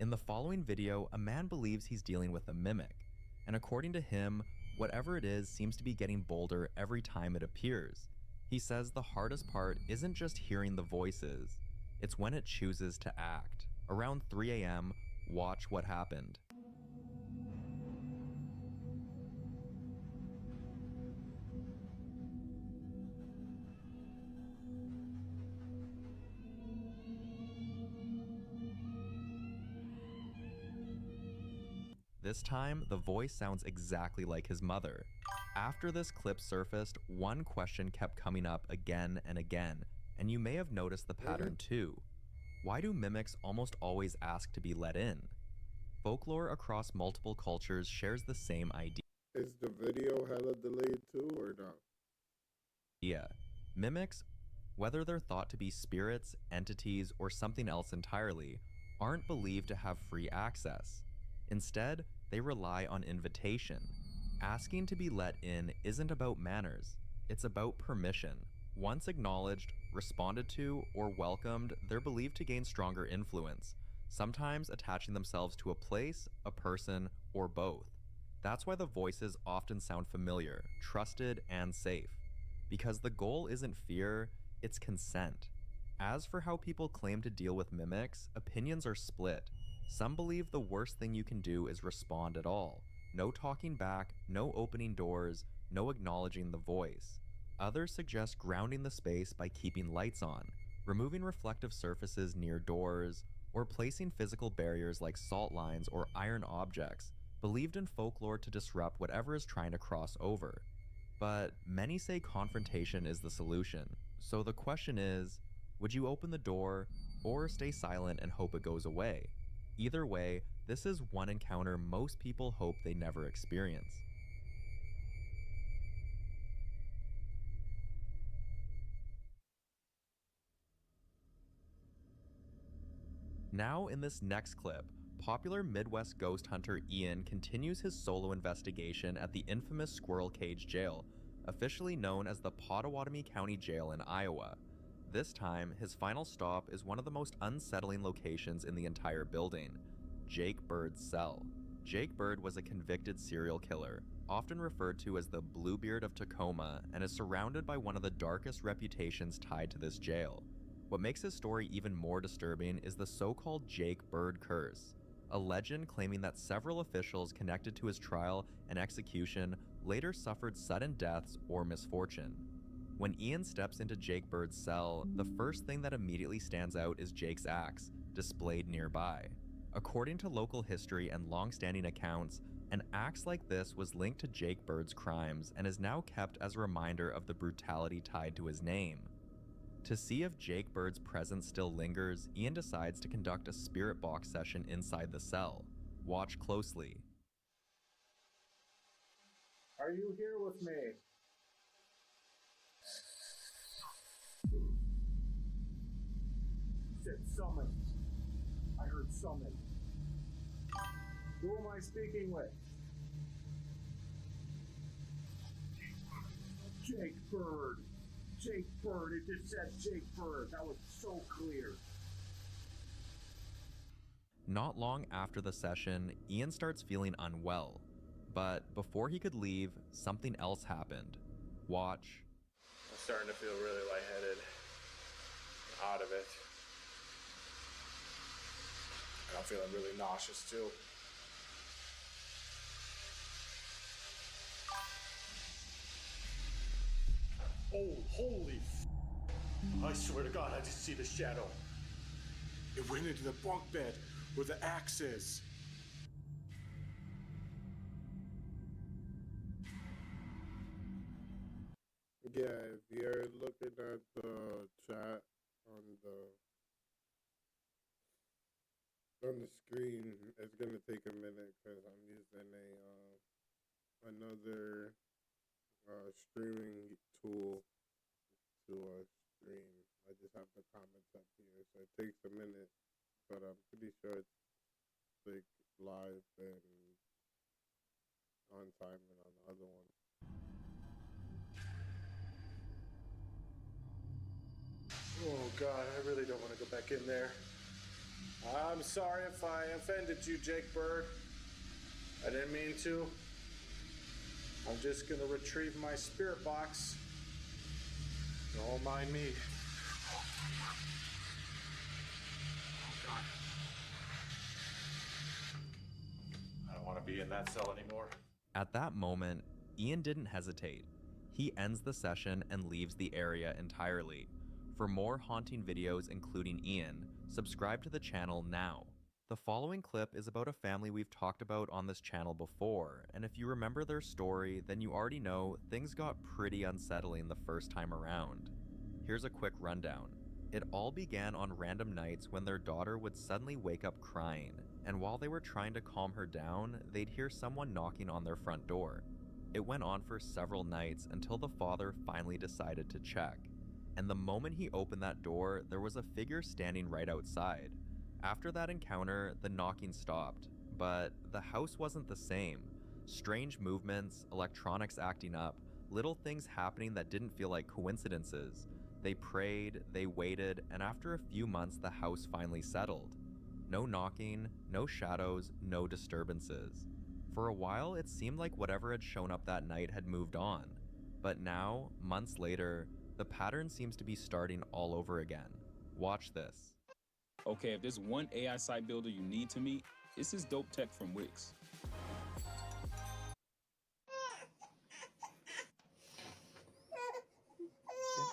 Speaker 7: In the following video, a man believes he's dealing with a mimic, and according to him, whatever it is seems to be getting bolder every time it appears. He says the hardest part isn't just hearing the voices, it's when it chooses to act. Around 3 a.m., watch what happened. This time, the voice sounds exactly like his mother. After this clip surfaced, one question kept coming up again and again, and you may have noticed the pattern too. Why do mimics almost always ask to be let in? Folklore across multiple cultures shares the same idea.
Speaker 1: Is the video hella delayed too, or not?
Speaker 7: Yeah. Mimics, whether they're thought to be spirits, entities, or something else entirely, aren't believed to have free access. Instead, they rely on invitation. Asking to be let in isn't about manners, it's about permission. Once acknowledged, responded to, or welcomed, they're believed to gain stronger influence, sometimes attaching themselves to a place, a person, or both. That's why the voices often sound familiar, trusted, and safe. Because the goal isn't fear, it's consent. As for how people claim to deal with mimics, opinions are split. Some believe the worst thing you can do is respond at all. No talking back, no opening doors, no acknowledging the voice. Others suggest grounding the space by keeping lights on, removing reflective surfaces near doors, or placing physical barriers like salt lines or iron objects, believed in folklore to disrupt whatever is trying to cross over. But many say confrontation is the solution. So the question is, would you open the door or stay silent and hope it goes away? Either way, this is one encounter most people hope they never experience. Now in this next clip, popular Midwest ghost hunter Ian continues his solo investigation at the infamous Squirrel Cage Jail, officially known as the Pottawatomie County Jail in Iowa. This time, his final stop is one of the most unsettling locations in the entire building, Jake Bird's cell. Jake Bird was a convicted serial killer, often referred to as the Bluebeard of Tacoma, and is surrounded by one of the darkest reputations tied to this jail. What makes his story even more disturbing is the so-called Jake Bird curse, a legend claiming that several officials connected to his trial and execution later suffered sudden deaths or misfortune. When Ian steps into Jake Bird's cell, the first thing that immediately stands out is Jake's axe, displayed nearby. According to local history and long-standing accounts, an axe like this was linked to Jake Bird's crimes and is now kept as a reminder of the brutality tied to his name. To see if Jake Bird's presence still lingers, Ian decides to conduct a spirit box session inside the cell. Watch closely.
Speaker 17: Are you here with me? Said summon. I heard summon. Who am I speaking with? Jake Bird. Jake Bird. It just said Jake Bird. That was so clear.
Speaker 7: Not long after the session, Ian starts feeling unwell. But before he could leave, something else happened. Watch.
Speaker 17: I'm starting to feel really lightheaded. Out of it. And I'm feeling really nauseous too. Oh, holy I swear to God, I just see the shadow. It went into the bunk bed where the axe is.
Speaker 1: Yeah, if you're looking at the chat on the screen, it's gonna take a minute because I'm using another streaming tool to stream. I just have the comments up here, so it takes a minute, but I'm pretty sure it's like live and on time and on the other one.
Speaker 17: Oh God, I really don't want to go back in there. I'm sorry if I offended you, Jake Bird. I didn't mean to. I'm just gonna retrieve my spirit box. Don't mind me. Oh God. I don't want to be in that cell anymore.
Speaker 7: At that moment, Ian didn't hesitate. He ends the session and leaves the area entirely. For more haunting videos including Ian, subscribe to the channel now. The following clip is about a family we've talked about on this channel before, and if you remember their story, then you already know things got pretty unsettling the first time around. Here's a quick rundown. It all began on random nights when their daughter would suddenly wake up crying, and while they were trying to calm her down, they'd hear someone knocking on their front door. It went on for several nights until the father finally decided to check. And the moment he opened that door, there was a figure standing right outside. After that encounter, the knocking stopped, but the house wasn't the same. Strange movements, electronics acting up, little things happening that didn't feel like coincidences. They prayed, they waited, and after a few months, the house finally settled. No knocking, no shadows, no disturbances. For a while, it seemed like whatever had shown up that night had moved on. But now, months later, the pattern seems to be starting all over again. Watch this.
Speaker 18: Okay, if there's one AI site builder you need to meet, it's this dope tech from Wix.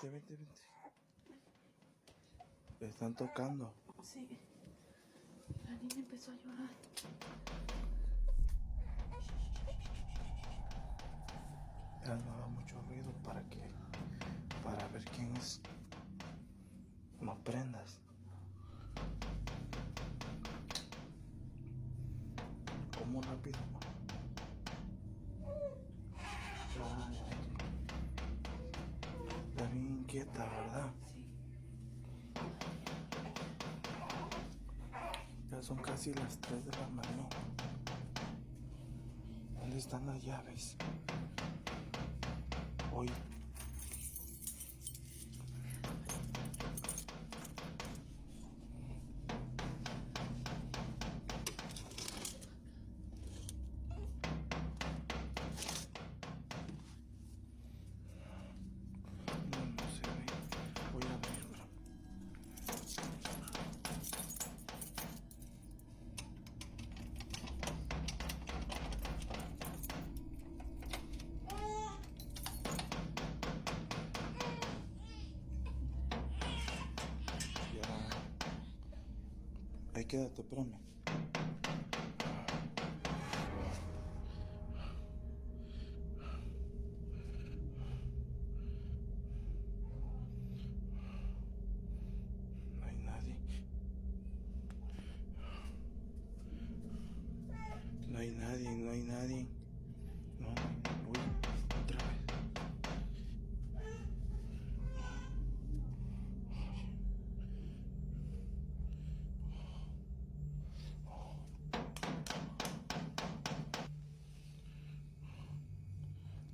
Speaker 19: Vente. Le están tocando.
Speaker 8: Sí. La niña empezó a llorar.
Speaker 19: Ya no haga mucho ruido para ver quién es. No prendas. ¿Cómo rápido? Está bien inquieta, ¿verdad? Ya Son casi las 3 de la mañana. ¿Dónde están las llaves? Hoy. No se ve. Voy a abrirlo. Ahí quédate, espérame. No hay nadie. No hay nadie, no hay nadie. No, uy, otra vez.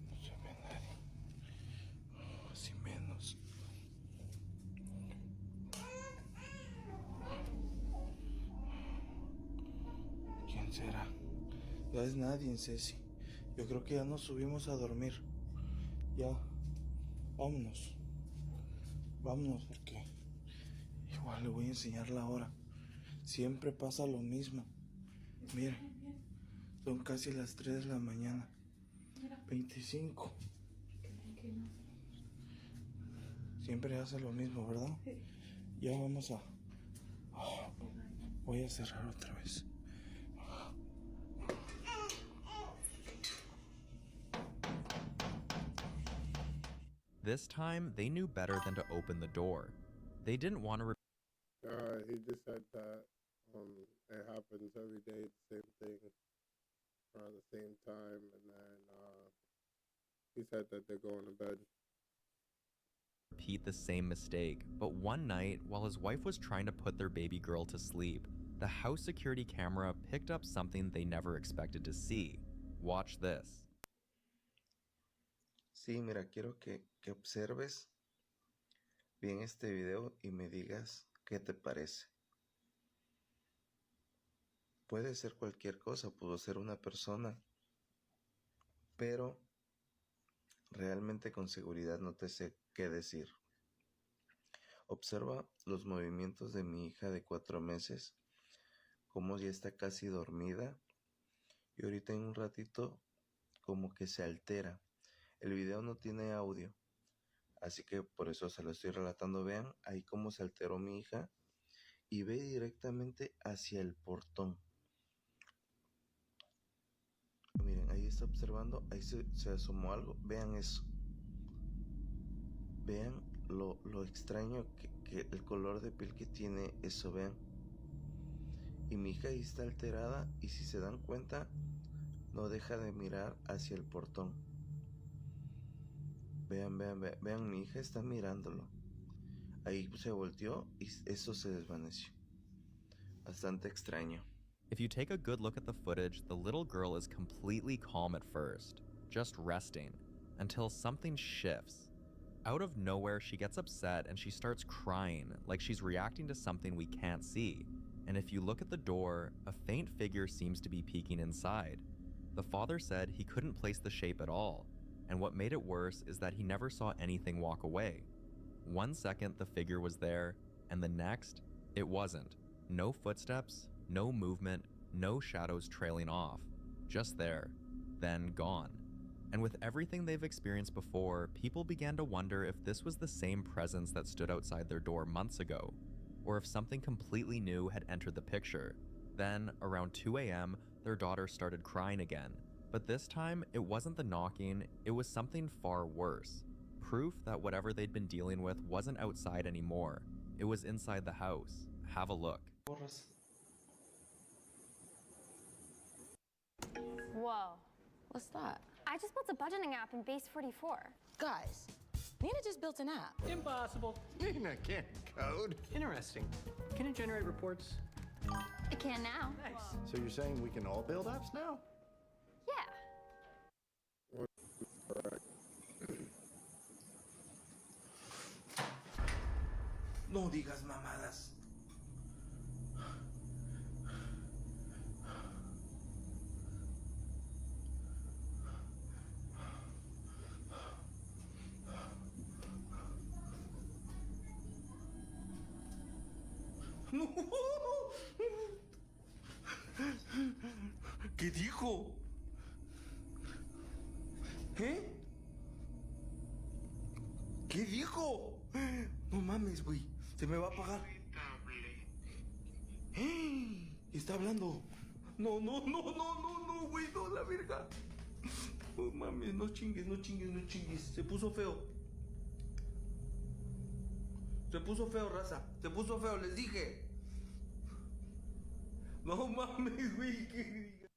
Speaker 19: No se ve nadie. Así menos. ¿Quién será? No es nadie, Ceci. Yo creo que ya nos subimos a dormir. Ya. Vámonos. Vámonos porque igual le voy a enseñar la hora. Siempre pasa lo mismo. Mira, son casi las 3 de la mañana. 25. Siempre hace lo mismo, ¿verdad? Ya vamos a... Voy a cerrar otra vez.
Speaker 7: This time, they knew better than to open the door. They didn't want to.
Speaker 1: He just said that it happens every day, the same thing, around the same time, and then he said that they're going to bed.
Speaker 7: Repeat the same mistake, but one night, while his wife was trying to put their baby girl to sleep, the house security camera picked up something they never expected to see. Watch this.
Speaker 19: Sí, mira, quiero que observes bien este video y me digas qué te parece. Puede ser cualquier cosa, pudo ser una persona, pero realmente con seguridad no te sé qué decir. Observa los movimientos de mi hija de 4 meses, cómo ya está casi dormida y ahorita en un ratito como que se altera. El video no tiene audio, así que por eso se lo estoy relatando. Vean ahí cómo se alteró mi hija y ve directamente hacia el portón. Miren, ahí está observando, ahí se asomó algo. Vean eso. Vean lo extraño que el color de piel que tiene eso, vean. Y mi hija ahí está alterada y si se dan cuenta, no deja de mirar hacia el portón. Vean, mi hija está mirándolo. Ahí se volteó y eso se desvaneció. Bastante extraño.
Speaker 7: If you take a good look at the footage, the little girl is completely calm at first, just resting, until something shifts. Out of nowhere, she gets upset and she starts crying, like she's reacting to something we can't see. And if you look at the door, a faint figure seems to be peeking inside. The father said he couldn't place the shape at all, and what made it worse is that he never saw anything walk away. 1 second the figure was there, and the next, it wasn't. No footsteps, no movement, no shadows trailing off. Just there, then gone. And with everything they've experienced before, people began to wonder if this was the same presence that stood outside their door months ago, or if something completely new had entered the picture. Then, around 2 a.m., their daughter started crying again. But this time, it wasn't the knocking, it was something far worse. Proof that whatever they'd been dealing with wasn't outside anymore. It was inside the house. Have a look.
Speaker 20: Whoa.
Speaker 21: What's that?
Speaker 20: I just built a budgeting app in Base 44.
Speaker 21: Guys, Nina just built an app.
Speaker 22: Impossible. Nina can't code. Interesting. Can it generate reports?
Speaker 20: I can now.
Speaker 2: Nice. So you're saying we can all build apps now?
Speaker 20: Yeah.
Speaker 19: No digas mamadas. No. ¿Qué dijo? ¿Qué? ¿Qué dijo? No mames, güey. Se me va a apagar. Está hablando. No, güey, no, la verga. No mames, no chingues. Se puso feo. Se puso feo, raza. Se puso feo, les dije. No mames, güey.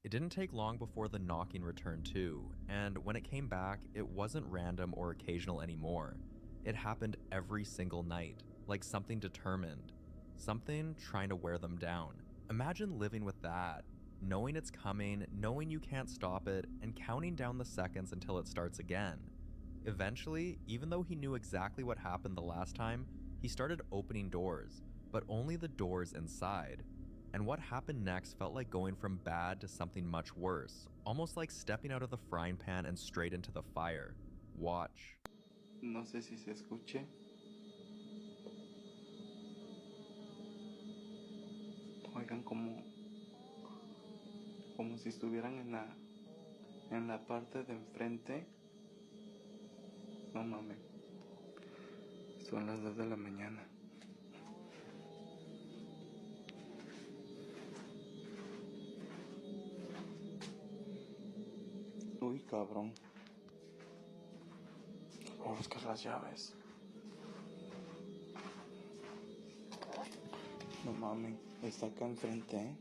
Speaker 7: It didn't take long before the knocking returned too, and when it came back, it wasn't random or occasional anymore. It happened every single night, like something determined, something trying to wear them down. Imagine living with that, knowing it's coming, knowing you can't stop it, and counting down the seconds until it starts again. Eventually, even though he knew exactly what happened the last time, he started opening doors, but only the doors inside. And what happened next felt like going from bad to something much worse, almost like stepping out of the frying pan and straight into the fire. Watch.
Speaker 19: No sé si se escuche. Oigan, como si estuvieran en la parte de enfrente. No mames. Son las 2 de la mañana. Uy, cabrón. Voy a buscar las llaves. No mames, está acá enfrente, ¿eh?